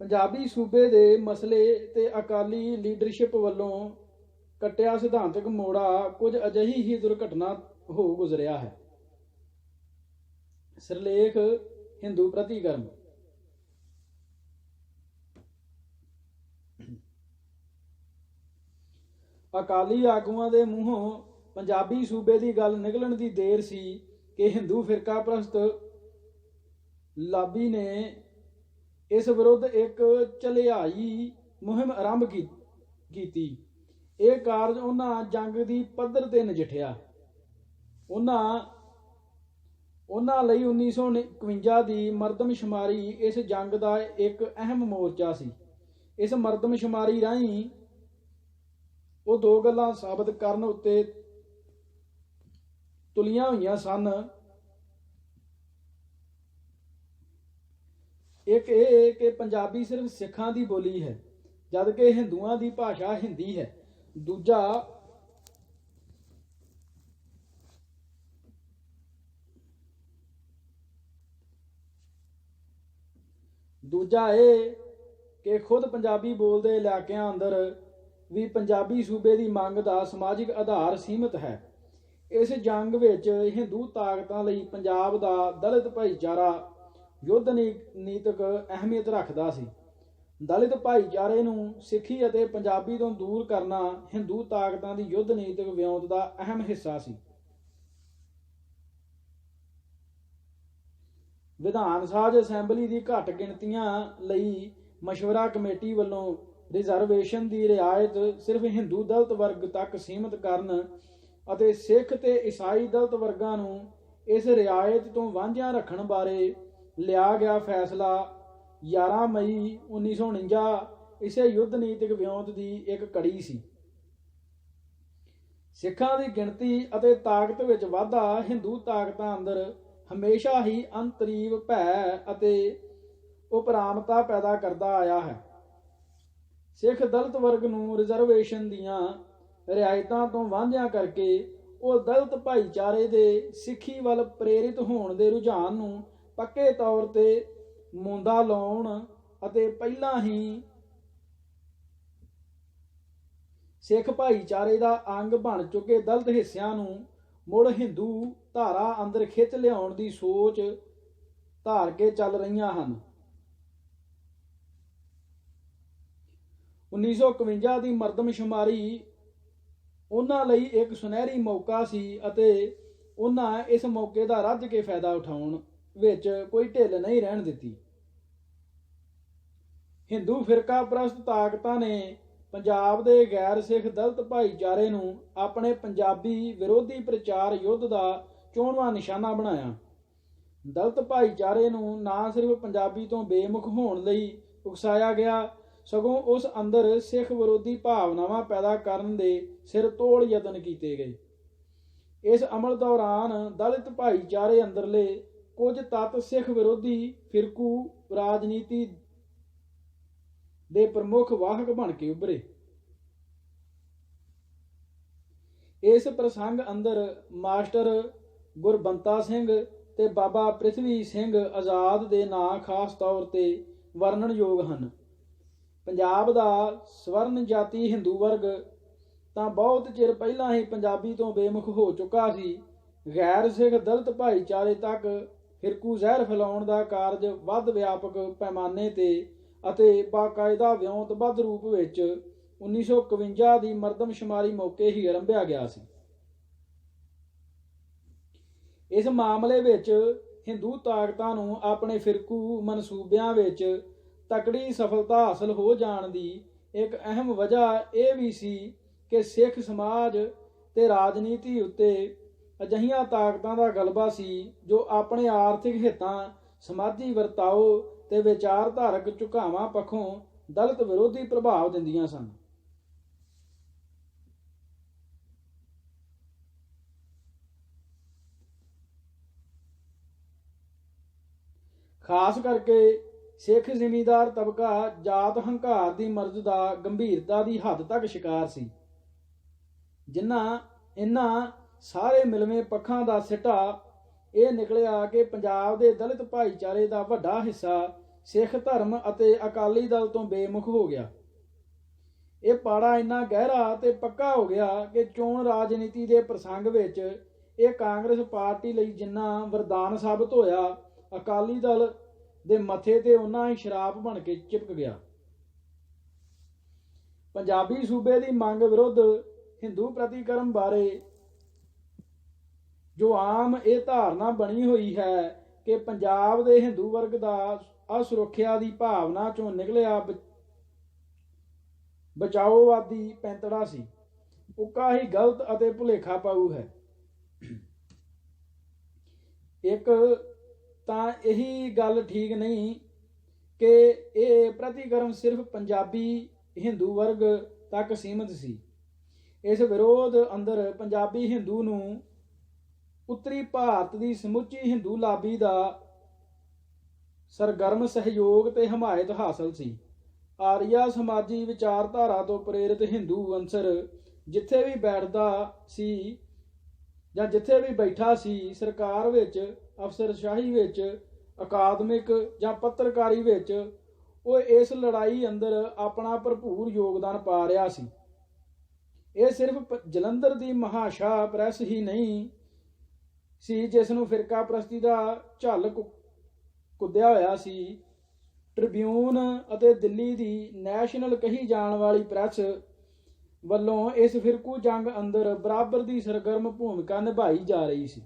ਪੰਜਾਬੀ ਸੂਬੇ ਦੇ ਮਸਲੇ ਤੇ ਅਕਾਲੀ ਲੀਡਰਸ਼ਿਪ ਵੱਲੋਂ ਕੱਟਿਆ ਸਿਧਾਂਤਕ ਮੋੜਾ ਕੁਝ ਅਜਿਹੀ ਹੀ ਦੁਰਘਟਨਾ ਹੋ ਗੁਜ਼ਰਿਆ ਹੈ। ਸਿਰਲੇਖ ਹਿੰਦੂ ਪ੍ਰਤੀਕਰਮ। ਅਕਾਲੀ ਆਗੂਆਂ ਦੇ ਮੂੰਹੋਂ ਪੰਜਾਬੀ ਸੂਬੇ ਦੀ ਗੱਲ ਨਿਕਲਣ ਦੀ ਦੇਰ ਸੀ ਕਿ ਹਿੰਦੂ ਫਿਰਕਾ ਪ੍ਰਸਤ ਲਾਬੀ ਨੇ ਇਸ ਵਿਰੁੱਧ ਇੱਕ ਝਲਿਆਈ ਮੁਹਿੰਮ ਆਰੰਭ ਕੀਤੀ। ਇਹ ਕਾਰਜ ਉਹਨਾਂ ਜੰਗ ਦੀ ਪੱਧਰ ਤੇ ਨਜਿੱਠਿਆ। ਉਹਨਾਂ ਲਈ 1951 ਦੀ ਮਰਦਮਸ਼ੁਮਾਰੀ ਇਸ ਜੰਗ ਦਾ ਇੱਕ ਅਹਿਮ ਮੋਰਚਾ ਸੀ। ਇਸ ਮਰਦਮਸ਼ੁਮਾਰੀ ਰਾਹੀਂ ਉਹ ਦੋ ਗੱਲਾਂ ਸਾਬਤ ਕਰਨ ਉੱਤੇ ਤੁਲੀਆਂ ਹੋਈਆਂ ਸਨ। ਇੱਕ ਇਹ ਕਿ ਪੰਜਾਬੀ ਸਿਰਫ ਸਿੱਖਾਂ ਦੀ ਬੋਲੀ ਹੈ, ਜਦਕਿ ਹਿੰਦੂਆਂ ਦੀ ਭਾਸ਼ਾ ਹਿੰਦੀ ਹੈ। ਦੂਜਾ ਇਹ ਕਿ ਖੁਦ ਪੰਜਾਬੀ ਬੋਲਦੇ ਇਲਾਕਿਆਂ ਅੰਦਰ ਵੀ ਪੰਜਾਬੀ ਸੂਬੇ ਦੀ ਮੰਗ ਦਾ ਸਮਾਜਿਕ ਆਧਾਰ ਸੀਮਿਤ ਹੈ। ਇਸ ਜੰਗ ਵਿੱਚ ਹਿੰਦੂ ਤਾਕਤਾਂ ਲਈ ਪੰਜਾਬ ਦਾ ਦਲਿਤ ਭਾਈਚਾਰਾ ਯੁੱਧ ਨੀਤਕ ਅਹਿਮੀਅਤ ਰੱਖਦਾ ਸੀ। ਦਲਿਤ ਭਾਈਚਾਰੇ ਨੂੰ ਸਿੱਖੀ ਅਤੇ ਪੰਜਾਬੀ ਤੋਂ ਦੂਰ ਕਰਨਾ ਹਿੰਦੂ ਤਾਕਤਾਂ ਦੀ ਯੁੱਧ ਨੀਤਕ ਵਿਉਂਤ ਦਾ ਅਹਿਮ ਹਿੱਸਾ ਸੀ। ਵਿਧਾਨ ਸਾਜ ਅਸੈਂਬਲੀ ਦੀ ਘੱਟ ਗਿਣਤੀਆਂ ਲਈ ਮਸ਼ਵਰਾ ਕਮੇਟੀ ਵੱਲੋਂ ਰਿਜ਼ਰਵੇਸ਼ਨ ਦੀ ਰਿਆਇਤ ਸਿਰਫ ਹਿੰਦੂ ਦਲਿਤ ਵਰਗ ਤੱਕ ਸੀਮਿਤ ਕਰਨ ਅਤੇ ਸਿੱਖ ਤੇ ਈਸਾਈ ਦਲਿਤ ਵਰਗਾਂ ਨੂੰ ਇਸ ਰਿਆਇਤ ਤੋਂ ਵਾਂਝਿਆਂ ਰੱਖਣ ਬਾਰੇ ਲਿਆ ਗਿਆ ਫੈਸਲਾ 11 ਮਈ 1949 ਇਸੇ ਯੁੱਧ ਨੀਤਿਕ ਵਿਉਂਤ ਦੀ ਇੱਕ ਕੜੀ ਸੀ। ਸਿੱਖਾਂ ਦੀ ਗਿਣਤੀ ਅਤੇ ਤਾਕਤ ਵਿੱਚ ਵਾਧਾ ਹਿੰਦੂ ਤਾਕਤਾਂ ਅੰਦਰ ਹਮੇਸ਼ਾ ਹੀ ਅੰਤਰੀਵ ਭੈ ਅਤੇ ਉਪਰਾਮਤਾ ਪੈਦਾ ਕਰਦਾ ਆਇਆ ਹੈ। ਸਿੱਖ ਦਲਿਤ ਵਰਗ ਨੂੰ ਰਿਜ਼ਰਵੇਸ਼ਨ ਦੀਆਂ ਰਿਆਇਤਾਂ ਤੋਂ ਵਾਂਝਿਆਂ ਕਰਕੇ ਉਹ ਦਲਿਤ ਭਾਈਚਾਰੇ ਦੇ ਸਿੱਖੀ ਵੱਲ ਪ੍ਰੇਰਿਤ ਹੋਣ ਦੇ ਰੁਝਾਨ ਨੂੰ ਪੱਕੇ ਤੌਰ ਤੇ ਮੂੰਦਾ ਲਾਉਣ ਅਤੇ ਪਹਿਲਾਂ ਹੀ ਸਿੱਖ ਭਾਈਚਾਰੇ ਦਾ ਅੰਗ ਬਣ ਚੁੱਕੇ ਦਲਿਤ ਹਿੱਸਿਆਂ ਨੂੰ ਮੁੜ ਹਿੰਦੂ ਧਾਰਾ ਅੰਦਰ ਖਿੱਚ ਲਿਆਉਣ ਦੀ ਸੋਚ ਧਾਰ ਕੇ ਚੱਲ ਰਹੀਆਂ ਹਨ। 1951 ਦੀ ਮਰਦਮਸ਼ੁਮਾਰੀ ਉਹਨਾਂ ਲਈ ਇੱਕ ਸੁਨਹਿਰੀ ਮੌਕਾ ਸੀ ਅਤੇ ਉਹਨਾਂ ਇਸ ਮੌਕੇ ਦਾ ਰੱਜ ਕੇ ਫਾਇਦਾ ਉਠਾਉਣ ਵਿੱਚ ਕੋਈ ਢਿੱਲ ਨਹੀਂ ਰਹਿਣ ਦਿੱਤੀ। ਹਿੰਦੂ ਫਿਰਕਾ ਪ੍ਰਸਤ ਤਾਕਤਾਂ ਨੇ ਪੰਜਾਬ ਦੇ ਗੈਰ ਸਿੱਖ ਦਲਿਤ ਭਾਈਚਾਰੇ ਨੂੰ ਆਪਣੇ ਪੰਜਾਬੀ ਵਿਰੋਧੀ ਪ੍ਰਚਾਰ ਯੁੱਧ ਦਾ ਚੋਣਵਾਂ ਨਿਸ਼ਾਨਾ ਬਣਾਇਆ। ਦਲਿਤ ਭਾਈਚਾਰੇ ਨੂੰ ਨਾ ਸਿਰਫ ਪੰਜਾਬੀ ਤੋਂ ਬੇਮੁਖ ਹੋਣ ਲਈ ਉਕਸਾਇਆ ਗਿਆ, ਸਗੋਂ ਉਸ ਅੰਦਰ ਸਿੱਖ ਵਿਰੋਧੀ ਭਾਵਨਾਵਾਂ ਪੈਦਾ ਕਰਨ ਦੇ ਸਿਰ ਤੋੜ ਯਤਨ ਕੀਤੇ ਗਏ। ਇਸ ਅਮਲ ਦੌਰਾਨ ਦਲਿਤ ਭਾਈਚਾਰੇ ਅੰਦਰਲੇ ਕੁਝ ਤੱਤ ਸਿੱਖ ਵਿਰੋਧੀ ਫਿਰਕੂ ਰਾਜਨੀਤੀ ਦੇ ਪ੍ਰਮੁੱਖ ਵਾਹਕ ਬਣ ਕੇ ਉੱਭਰੇ। ਇਸ ਪ੍ਰਸੰਗ ਅੰਦਰ ਮਾਸਟਰ ਗੁਰਬੰਤਾ ਸਿੰਘ ਤੇ ਬਾਬਾ ਪ੍ਰਿਥਵੀ ਸਿੰਘ ਆਜ਼ਾਦ ਦੇ ਨਾਂ ਖਾਸ ਤੌਰ ਤੇ ਵਰਣਨਯੋਗ ਹਨ। ਪੰਜਾਬ ਦਾ ਸਵਰਨ ਜਾਤੀ ਹਿੰਦੂ ਵਰਗ ਤਾਂ ਬਹੁਤ ਚਿਰ ਪਹਿਲਾਂ ਹੀ ਪੰਜਾਬੀ ਤੋਂ ਬੇਮੁਖ ਹੋ ਚੁੱਕਾ ਸੀ। ਗੈਰ ਸਿੱਖ ਦਲਿਤ ਭਾਈਚਾਰੇ ਤੱਕ ਫਿਰਕੂ ਜ਼ਹਿਰ ਫੈਲਾਉਣ ਦਾ ਕਾਰਜ ਵੱਧ ਵਿਆਪਕ ਪੈਮਾਨੇ ਤੇ ਅਤੇ ਬਾਕਾਇਦਾ ਵਿਉਂਤਬੱਧ ਰੂਪ ਵਿੱਚ 1951 ਦੀ ਮਰਦਮਸ਼ੁਮਾਰੀ ਮੌਕੇ ਹੀ ਆਰੰਭਿਆ ਗਿਆ ਸੀ। ਇਸ ਮਾਮਲੇ ਵਿੱਚ ਹਿੰਦੂ ਤਾਕਤਾਂ ਨੂੰ ਆਪਣੇ ਫਿਰਕੂ ਮਨਸੂਬਿਆਂ ਵਿੱਚ ਤਕੜੀ ਸਫਲਤਾ ਹਾਸਲ ਹੋ ਜਾਣ ਦੀ ਇੱਕ ਅਹਿਮ ਵਜ੍ਹਾ ਇਹ ਵੀ ਸੀ ਕਿ ਸਿੱਖ ਸਮਾਜ ਤੇ ਰਾਜਨੀਤੀ ਉੱਤੇ ਅਜਿਹੀਆਂ ਤਾਕਤਾਂ ਦਾ ਗਲਬਾ ਸੀ ਜੋ ਆਪਣੇ ਆਰਥਿਕ ਹਿੱਤਾਂ, ਸਮਾਜੀ ਵਰਤਾਓ ਤੇ ਵਿਚਾਰਧਾਰਕ ਝੁਕਾਵਾਂ ਪੱਖੋਂ ਦਲਿਤ ਵਿਰੋਧੀ ਪ੍ਰਭਾਵ ਦਿੰਦੀਆਂ ਸਨ। ਖਾਸ ਕਰਕੇ ਸਿੱਖ ਜ਼ਿਮੀਂਦਾਰ ਤਬਕਾ ਜਾਤ ਹੰਕਾਰ ਦੀ ਮਰਜ਼ ਦਾ ਗੰਭੀਰਤਾ ਦੀ ਹੱਦ ਤੱਕ ਸ਼ਿਕਾਰ ਸੀ। ਇਹਨਾਂ ਸਾਰੇ ਮਿਲਵੇਂ ਪੱਖਾਂ ਦਾ ਸਿੱਟਾ ਇਹ ਨਿਕਲਿਆ ਕਿ ਪੰਜਾਬ ਦੇ ਦਲਿਤ ਭਾਈਚਾਰੇ ਦਾ ਵੱਡਾ ਹਿੱਸਾ ਸਿੱਖ ਧਰਮ ਅਤੇ ਅਕਾਲੀ ਦਲ ਤੋਂ ਬੇਮੁਖ ਹੋ ਗਿਆ। ਇਹ ਪਾੜਾ ਇੰਨਾ ਗਹਿਰਾ ਤੇ ਪੱਕਾ ਹੋ ਗਿਆ ਕਿ ਚੋਣ ਰਾਜਨੀਤੀ ਦੇ ਪ੍ਰਸੰਗ ਵਿੱਚ ਇਹ ਕਾਂਗਰਸ ਪਾਰਟੀ ਲਈ ਜਿੰਨਾ ਵਰਦਾਨ ਸਾਬਤ ਹੋਇਆ, ਅਕਾਲੀ ਦਲ ਦੇ ਮੱਥੇ ਤੇ ਉਹਨਾਂ ਹੀ ਸ਼ਰਾਪ ਬਣ ਕੇ ਚਿਪਕ ਗਿਆ। ਪੰਜਾਬੀ ਸੂਬੇ ਦੀ ਮੰਗ ਵਿਰੁੱਧ ਹਿੰਦੂ ਪ੍ਰਤੀਕਰਮ ਬਾਰੇ ਜੋ ਆਮ ਇਹ ਧਾਰਨਾ ਬਣੀ ਹੋਈ ਹੈ ਕਿ ਪੰਜਾਬ ਦੇ ਹਿੰਦੂ ਵਰਗ ਦਾ ਅਸੁਰੱਖਿਆ ਦੀ ਭਾਵਨਾ ਚੋਂ ਨਿਕਲਿਆ ਬਚਾਓਵਾਦੀ ਪੈਂਤੜਾ ਸੀ, ਉੱਕਾ ਹੀ ਗਲਤ ਅਤੇ ਭੁਲੇਖਾ ਪਾਊ ਹੈ। ਇੱਕ ਤਾਂ ਇਹੀ ਗੱਲ ਠੀਕ ਨਹੀਂ ਕਿ ਇਹ ਪ੍ਰਤੀਕਰਮ ਸਿਰਫ ਪੰਜਾਬੀ ਹਿੰਦੂ ਵਰਗ ਤੱਕ ਸੀਮਿਤ ਸੀ। ਇਸ ਵਿਰੋਧ ਅੰਦਰ ਪੰਜਾਬੀ ਹਿੰਦੂ ਨੂੰ ਉੱਤਰੀ ਭਾਰਤ ਦੀ ਸਮੁੱਚੀ ਹਿੰਦੂ ਲਾਬੀ ਦਾ ਸਰਗਰਮ ਸਹਿਯੋਗ ਤੇ ਹਮਾਇਤ ਹਾਸਲ ਸੀ। ਆਰੀਆ ਸਮਾਜੀ ਵਿਚਾਰਧਾਰਾ ਤੋਂ ਪ੍ਰੇਰਿਤ ਹਿੰਦੂ ਅੰਸਰ ਜਿੱਥੇ ਵੀ ਬੈਠਦਾ ਸੀ ਜਾਂ ਜਿੱਥੇ ਵੀ ਬੈਠਾ ਸੀ, ਸਰਕਾਰ ਵਿੱਚ, ਅਫਸਰਸ਼ਾਹੀ ਵਿੱਚ, ਅਕਾਦਮਿਕ ਜਾਂ ਪੱਤਰਕਾਰੀ ਵਿੱਚ, ਉਹ ਇਸ ਲੜਾਈ ਅੰਦਰ ਆਪਣਾ ਭਰਪੂਰ ਯੋਗਦਾਨ ਪਾ ਰਿਹਾ ਸੀ। ਇਹ ਸਿਰਫ ਜਲੰਧਰ ਦੀ ਮਹਾਸ਼ਾ ਪ੍ਰੈਸ ਹੀ ਨਹੀਂ ਸੀ ਜਿਸ ਨੂੰ ਫਿਰਕਾ ਪ੍ਰਸਤੀ ਦਾ ਝੱਲ ਕੁੱਦਿਆ ਹੋਇਆ ਸੀ। ਟ੍ਰਿਬਿਊਨ ਅਤੇ ਦਿੱਲੀ ਦੀ ਨੈਸ਼ਨਲ ਕਹੀ ਜਾਣ ਵਾਲੀ ਪ੍ਰੈਸ ਵੱਲੋਂ ਇਸ ਫਿਰਕੂ ਜੰਗ ਅੰਦਰ ਬਰਾਬਰ ਦੀ ਸਰਗਰਮ ਭੂਮਿਕਾ ਨਿਭਾਈ ਜਾ ਰਹੀ ਸੀ।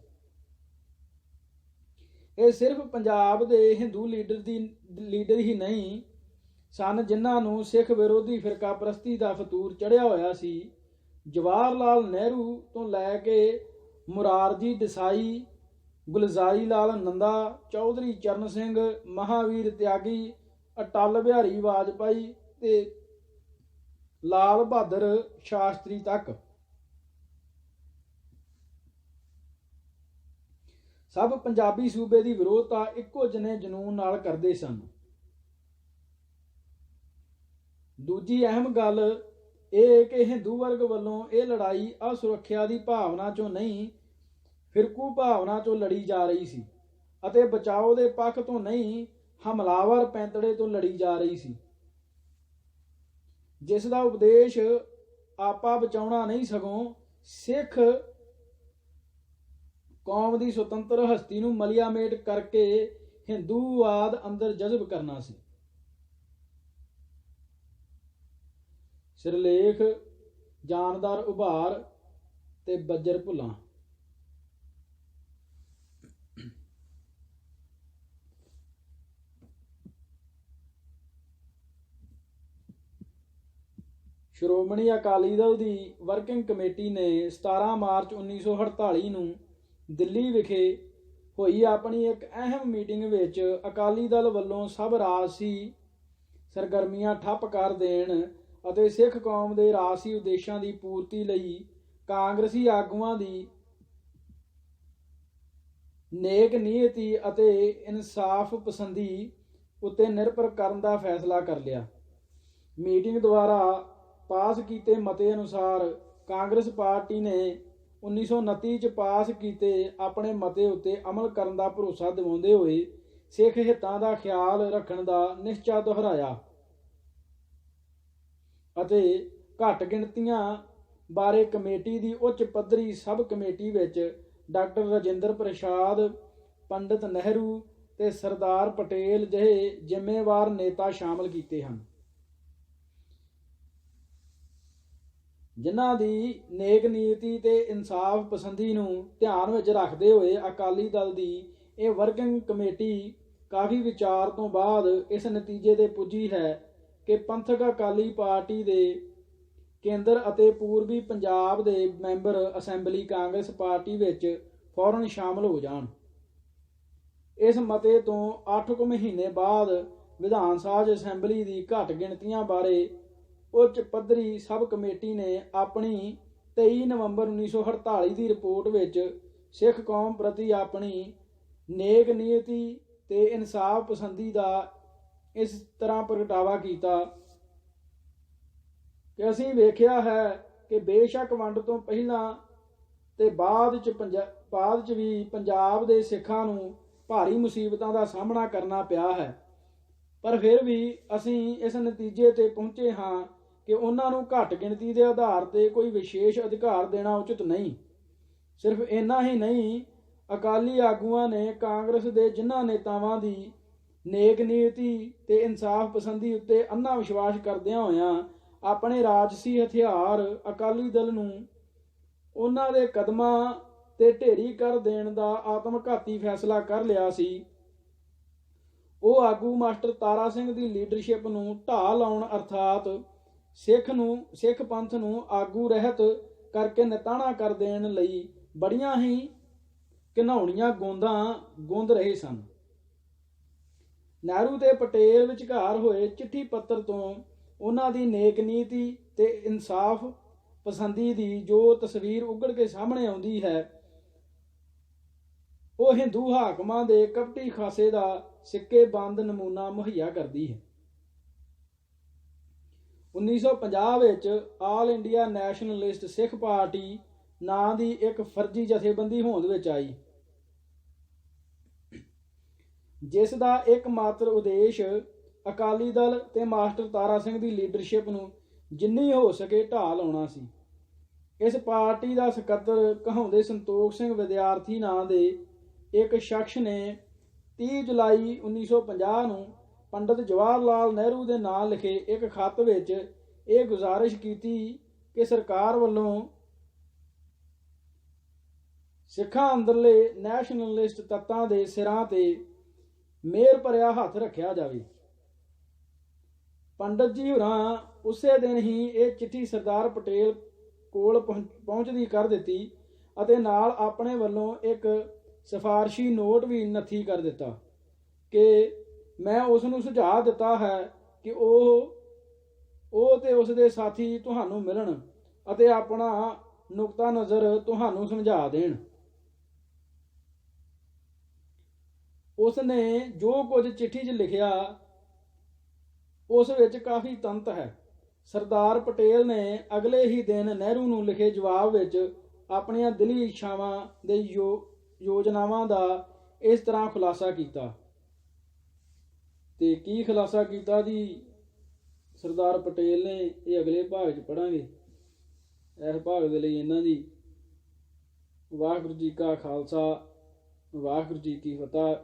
ਇਹ ਸਿਰਫ ਪੰਜਾਬ ਦੇ ਹਿੰਦੂ ਲੀਡਰ ਹੀ ਨਹੀਂ ਸਨ ਜਿਨ੍ਹਾਂ ਨੂੰ ਸਿੱਖ ਵਿਰੋਧੀ ਫਿਰਕਾ ਪ੍ਰਸਤੀ ਦਾ ਫਤੂਰ ਚੜ੍ਹਿਆ ਹੋਇਆ ਸੀ। ਜਵਾਹਰ ਲਾਲ ਨਹਿਰੂ ਤੋਂ ਲੈ ਕੇ ਮੁਰਾਰਜੀ ਦੇਸਾਈ, ਗੁਲਜ਼ਾਰੀ ਲਾਲ ਨੰਦਾ, ਚੌਧਰੀ ਚਰਨ ਸਿੰਘ, ਮਹਾਵੀਰ ਤਿਆਗੀ, ਅਟਲ ਬਿਹਾਰੀ ਵਾਜਪਾਈ ਤੇ ਲਾਲ ਬਹਾਦਰ ਸ਼ਾਸਤਰੀ ਤੱਕ ਸਭ ਪੰਜਾਬੀ ਸੂਬੇ ਦੀ ਵਿਰੋਧਤਾ ਇੱਕੋ ਜਿਹੇ ਜਨੂੰਨ ਨਾਲ ਕਰਦੇ ਸਨ। ਦੂਜੀ ਅਹਿਮ ਗੱਲ ਇਹ ਕਿ ਹਿੰਦੂ ਵਰਗ ਵੱਲੋਂ ਇਹ ਲੜਾਈ ਅਸੁਰੱਖਿਆ ਦੀ ਭਾਵਨਾ ਚੋਂ ਨਹੀਂ, ਫਿਰਕੂ ਭਾਵਨਾ ਚੋਂ ਲੜੀ ਜਾ ਰਹੀ ਸੀ ਅਤੇ ਬਚਾਓ ਦੇ ਪੱਖ ਤੋਂ ਨਹੀਂ, ਹਮਲਾਵਰ ਪੈਂਤੜੇ ਤੋਂ ਲੜੀ ਜਾ ਰਹੀ ਸੀ, ਜਿਸ ਦਾ ਉਪਦੇਸ਼ ਆਪਾ ਬਚਾਉਣਾ ਨਹੀਂ, ਸਗੋਂ ਸਿੱਖ ਕੌਮ ਦੀ ਸੁਤੰਤਰ ਹਸਤੀ ਨੂੰ ਮਲੀਆਮੇਟ ਕਰਕੇ ਹਿੰਦੂਵਾਦ ਅੰਦਰ ਜਜ਼ਬ ਕਰਨਾ ਸੀ। ਸਿਰਲੇਖ ਜਾਨਦਾਰ ਉਭਾਰ ਤੇ ਬੱਜਰ ਭੁੱਲਾਂ। ਸ਼੍ਰੋਮਣੀ ਅਕਾਲੀ ਦਲ ਦੀ ਵਰਕਿੰਗ ਕਮੇਟੀ ਨੇ 17 ਮਾਰਚ 1948 ਨੂੰ ਦਿੱਲੀ ਵਿਖੇ ਹੋਈ ਆਪਣੀ ਇੱਕ ਅਹਿਮ ਮੀਟਿੰਗ ਵਿੱਚ ਅਕਾਲੀ ਦਲ ਵੱਲੋਂ ਸਭ ਰਾਜਸੀ ਸਰਗਰਮੀਆਂ ਠੱਪ ਕਰ ਦੇਣ ਅਤੇ ਸਿੱਖ ਕੌਮ ਦੇ ਰਾਜਸੀ ਉਦੇਸ਼ਾਂ ਦੀ ਪੂਰਤੀ ਲਈ ਕਾਂਗਰਸੀ ਆਗੂਆਂ ਦੀ ਨੇਕ ਨੀਅਤੀ ਅਤੇ ਇਨਸਾਫ ਪਸੰਦੀ ਉੱਤੇ ਨਿਰਭਰ ਕਰਨ ਦਾ ਫੈਸਲਾ ਕਰ ਲਿਆ। ਮੀਟਿੰਗ ਦੁਆਰਾ ਪਾਸ ਕੀਤੇ ਮਤੇ ਅਨੁਸਾਰ ਕਾਂਗਰਸ ਪਾਰਟੀ ਨੇ 1929 ਚ ਪਾਸ ਕੀਤੇ ਆਪਣੇ ਮਤੇ ਉੱਤੇ ਅਮਲ ਕਰਨ ਦਾ ਭਰੋਸਾ ਦਿਵਾਉਂਦੇ ਹੋਏ ਸਿੱਖ ਹਿੱਤਾਂ ਦਾ ਖਿਆਲ ਰੱਖਣ ਦਾ ਨਿਸ਼ਚਾ ਦੁਹਰਾਇਆ ਅਤੇ ਘੱਟ ਗਿਣਤੀਆਂ ਬਾਰੇ ਕਮੇਟੀ ਦੀ ਉੱਚ ਪੱਧਰੀ ਸਬ ਕਮੇਟੀ ਵਿੱਚ ਡਾਕਟਰ ਰਾਜਿੰਦਰ ਪ੍ਰਸਾਦ, ਪੰਡਿਤ ਨਹਿਰੂ ਤੇ ਸਰਦਾਰ ਪਟੇਲ ਜਿਹੇ ਜ਼ਿੰਮੇਵਾਰ ਨੇਤਾ ਸ਼ਾਮਲ ਕੀਤੇ ਹਨ, ਜਿਨ੍ਹਾਂ ਦੀ ਨੇਕ ਨੀਤੀ ਤੇ ਇਨਸਾਫ ਪਸੰਦੀ ਨੂੰ ਧਿਆਨ ਵਿੱਚ ਰੱਖਦੇ ਹੋਏ ਅਕਾਲੀ ਦਲ ਦੀ ਇਹ ਵਰਕਿੰਗ ਕਮੇਟੀ ਕਾਫੀ ਵਿਚਾਰ ਤੋਂ ਬਾਅਦ ਇਸ ਨਤੀਜੇ ਤੇ ਪੁੱਜੀ ਹੈ ਕਿ ਪੰਥਕ ਅਕਾਲੀ ਪਾਰਟੀ ਦੇ ਕੇਂਦਰ ਅਤੇ ਪੂਰਬੀ ਪੰਜਾਬ ਦੇ ਮੈਂਬਰ ਅਸੈਂਬਲੀ ਕਾਂਗਰਸ ਪਾਰਟੀ ਵਿੱਚ ਫੌਰਨ ਸ਼ਾਮਲ ਹੋ ਜਾਣ। ਇਸ ਮਤੇ ਤੋਂ 8 ਮਹੀਨੇ ਬਾਅਦ ਵਿਧਾਨ ਸਭਾ ਅਸੈਂਬਲੀ ਦੀ ਘੱਟ ਗਿਣਤੀਆਂ ਬਾਰੇ ਉੱਚ ਪੱਧਰੀ ਸਬ ਕਮੇਟੀ ਨੇ ਆਪਣੀ 23 ਨਵੰਬਰ 1948 ਦੀ ਰਿਪੋਰਟ ਵਿੱਚ ਸਿੱਖ ਕੌਮ ਪ੍ਰਤੀ ਆਪਣੀ ਨੇਕ ਨੀਅਤੀ ਤੇ ਇਨਸਾਫ ਪਸੰਦੀ ਦਾ ਇਸ ਤਰ੍ਹਾਂ ਪ੍ਰਗਟਾਵਾ ਕੀਤਾ ਕਿ ਅਸੀਂ ਵੇਖਿਆ ਹੈ ਕਿ ਬੇਸ਼ੱਕ ਵੰਡ ਤੋਂ ਪਹਿਲਾਂ ਤੇ ਬਾਅਦ ਚ ਵੀ ਪੰਜਾਬ ਦੇ ਸਿੱਖਾਂ ਨੂੰ ਭਾਰੀ ਮੁਸੀਬਤਾਂ ਦਾ ਸਾਹਮਣਾ ਕਰਨਾ ਪਿਆ ਹੈ, ਪਰ ਫਿਰ ਵੀ ਅਸੀਂ ਇਸ ਨਤੀਜੇ ਤੇ ਪਹੁੰਚੇ ਹਾਂ ਕਿ ਉਹਨਾਂ ਨੂੰ ਘੱਟ ਗਿਣਤੀ ਦੇ ਆਧਾਰ ਤੇ ਕੋਈ ਵਿਸ਼ੇਸ਼ ਅਧਿਕਾਰ ਦੇਣਾ ਉਚਿਤ ਨਹੀਂ। ਸਿਰਫ ਇੰਨਾ ਹੀ ਨਹੀਂ, ਅਕਾਲੀ ਆਗੂਆਂ ਨੇ ਕਾਂਗਰਸ ਦੇ ਜਿਨ੍ਹਾਂ ਨੇਤਾਵਾਂ ਦੀ ਨੇਕ ਨੀਤੀ ਤੇ ਇਨਸਾਫ ਪਸੰਦੀ ਉੱਤੇ ਅੰਨਾ ਵਿਸ਼ਵਾਸ ਕਰਦਿਆਂ ਹੋਇਆਂ ਆਪਣੇ ਰਾਜਸੀ ਹਥਿਆਰ ਅਕਾਲੀ ਦਲ ਨੂੰ ਉਹਨਾਂ ਦੇ ਕਦਮਾਂ ਤੇ ਢੇਰੀ ਕਰ ਦੇਣ ਦਾ ਆਤਮਘਾਤੀ ਫੈਸਲਾ ਕਰ ਲਿਆ ਸੀ। ਉਹ ਆਗੂ ਮਾਸਟਰ ਤਾਰਾ ਸਿੰਘ ਦੀ ਲੀਡਰਸ਼ਿਪ ਨੂੰ ਢਾਹ ਲਾਉਣ ਅਰਥਾਤ ਸਿੱਖ ਪੰਥ ਨੂੰ ਆਗੂ ਰਹਿਤ ਕਰਕੇ ਨਿਤਾਣਾ ਕਰ ਦੇਣ ਲਈ ਬੜੀਆਂ ਹੀ ਘਿਨਾਉਣੀਆਂ ਗੁੰਦ ਰਹੇ ਸਨ। ਨਹਿਰੂ ਤੇ ਪਟੇਲ ਵਿਚਕਾਰ ਹੋਏ ਚਿੱਠੀ ਪੱਤਰ ਤੋਂ ਉਹਨਾਂ ਦੀ ਨੇਕ ਨੀਤੀ ਤੇ ਇਨਸਾਫ ਪਸੰਦੀ ਦੀ ਜੋ ਤਸਵੀਰ ਉਘੜ ਕੇ ਸਾਹਮਣੇ ਆਉਂਦੀ ਹੈ, ਉਹ ਹਿੰਦੂ ਹਾਕਮਾਂ ਦੇ ਕਪਟੀ ਖਾਸੇ ਦਾ ਸਿੱਕੇ ਬੰਦ ਨਮੂਨਾ ਮੁਹੱਈਆ ਕਰਦੀ ਹੈ। 1950 ਵਿੱਚ ਆਲ ਇੰਡੀਆ ਨੈਸ਼ਨਲਿਸਟ ਸਿੱਖ ਪਾਰਟੀ ਨਾਂ ਦੀ ਇੱਕ ਫਰਜ਼ੀ ਜਥੇਬੰਦੀ ਹੋਂਦ ਵਿੱਚ ਆਈ, ਜਿਸ ਦਾ ਇੱਕਮਾਤਰ ਉਦੇਸ਼ ਅਕਾਲੀ ਦਲ ਤੇ ਮਾਸਟਰ ਤਾਰਾ ਸਿੰਘ ਦੀ ਲੀਡਰਸ਼ਿਪ ਨੂੰ ਜਿੰਨੀ ਹੋ ਸਕੇ ਢਾਹ ਲਾਉਣਾ ਸੀ। ਇਸ ਪਾਰਟੀ ਦਾ ਸਕੱਤਰ ਕਹਾਉਂਦੇ ਸੰਤੋਖ ਸਿੰਘ ਵਿਦਿਆਰਥੀ ਨਾਂ ਦੇ ਇੱਕ ਸ਼ਖਸ ਨੇ 30 ਜੁਲਾਈ 1950 ਨੂੰ ਪੰਡਿਤ ਜਵਾਹਰ ਲਾਲ ਨਹਿਰੂ ਦੇ ਨਾਂ ਲਿਖੇ ਇੱਕ ਖੱਤ ਵਿੱਚ ਇਹ ਗੁਜ਼ਾਰਿਸ਼ ਕੀਤੀ ਕਿ ਸਰਕਾਰ ਵੱਲੋਂ ਸਿੱਖਾਂ ਅੰਦਰਲੇ ਨੈਸ਼ਨਲਿਸਟ ਤੱਤਾਂ ਦੇ ਸਿਰਾਂ ਤੇ ਮਿਹਰ ਭਰਿਆ ਹੱਥ ਰੱਖਿਆ ਜਾਵੇ। ਪੰਡਤ ਜੀ ਹੋਰਾਂ ਉਸੇ ਦਿਨ ਹੀ ਇਹ ਚਿੱਠੀ ਸਰਦਾਰ ਪਟੇਲ ਕੋਲ ਪਹੁੰਚਦੀ ਕਰ ਦਿੱਤੀ ਅਤੇ ਨਾਲ ਆਪਣੇ ਵੱਲੋਂ ਇੱਕ ਸਿਫਾਰਸ਼ੀ ਨੋਟ ਵੀ ਨੱਥੀ ਕਰ ਦਿੱਤਾ ਕਿ ਮੈਂ ਉਸ ਨੂੰ ਸੁਝਾਅ ਦਿੱਤਾ ਹੈ ਕਿ ਉਹ ਤੇ ਉਸ ਦੇ ਸਾਥੀ ਤੁਹਾਨੂੰ ਮਿਲਣ ਅਤੇ ਆਪਣਾ ਨੁਕਤਾ ਨਜ਼ਰ ਤੁਹਾਨੂੰ ਸਮਝਾ ਦੇਣ। ਉਸ ਨੇ ਜੋ ਕੁਝ ਚਿੱਠੀ 'ਚ ਲਿਖਿਆ ਉਸ ਵਿੱਚ ਕਾਫੀ ਤੰਤ ਹੈ। ਸਰਦਾਰ ਪਟੇਲ ਨੇ ਅਗਲੇ ਹੀ ਦਿਨ ਨਹਿਰੂ ਨੂੰ ਲਿਖੇ ਜਵਾਬ ਵਿੱਚ ਆਪਣੀਆਂ ਦਿਲੀ ਇੱਛਾਵਾਂ ਦੇ ਯੋਜਨਾਵਾਂ ਦਾ ਇਸ ਤਰ੍ਹਾਂ ਖੁਲਾਸਾ ਕੀਤਾ। ਤੇ ਕੀ ਖੁਲਾਸਾ ਕੀਤਾ ਜੀ ਸਰਦਾਰ ਪਟੇਲ ਨੇ, ਇਹ ਅਗਲੇ ਭਾਗ 'ਚ ਪੜ੍ਹਾਂਗੇ। ਇਸ ਭਾਗ ਦੇ ਲਈ ਇਹਨਾਂ ਦੀ ਵਾਹਿਗੁਰੂ ਜੀ ਕਾ ਖਾਲਸਾ, ਵਾਹਿਗੁਰੂ ਜੀ ਕੀ ਫਤਿਹ।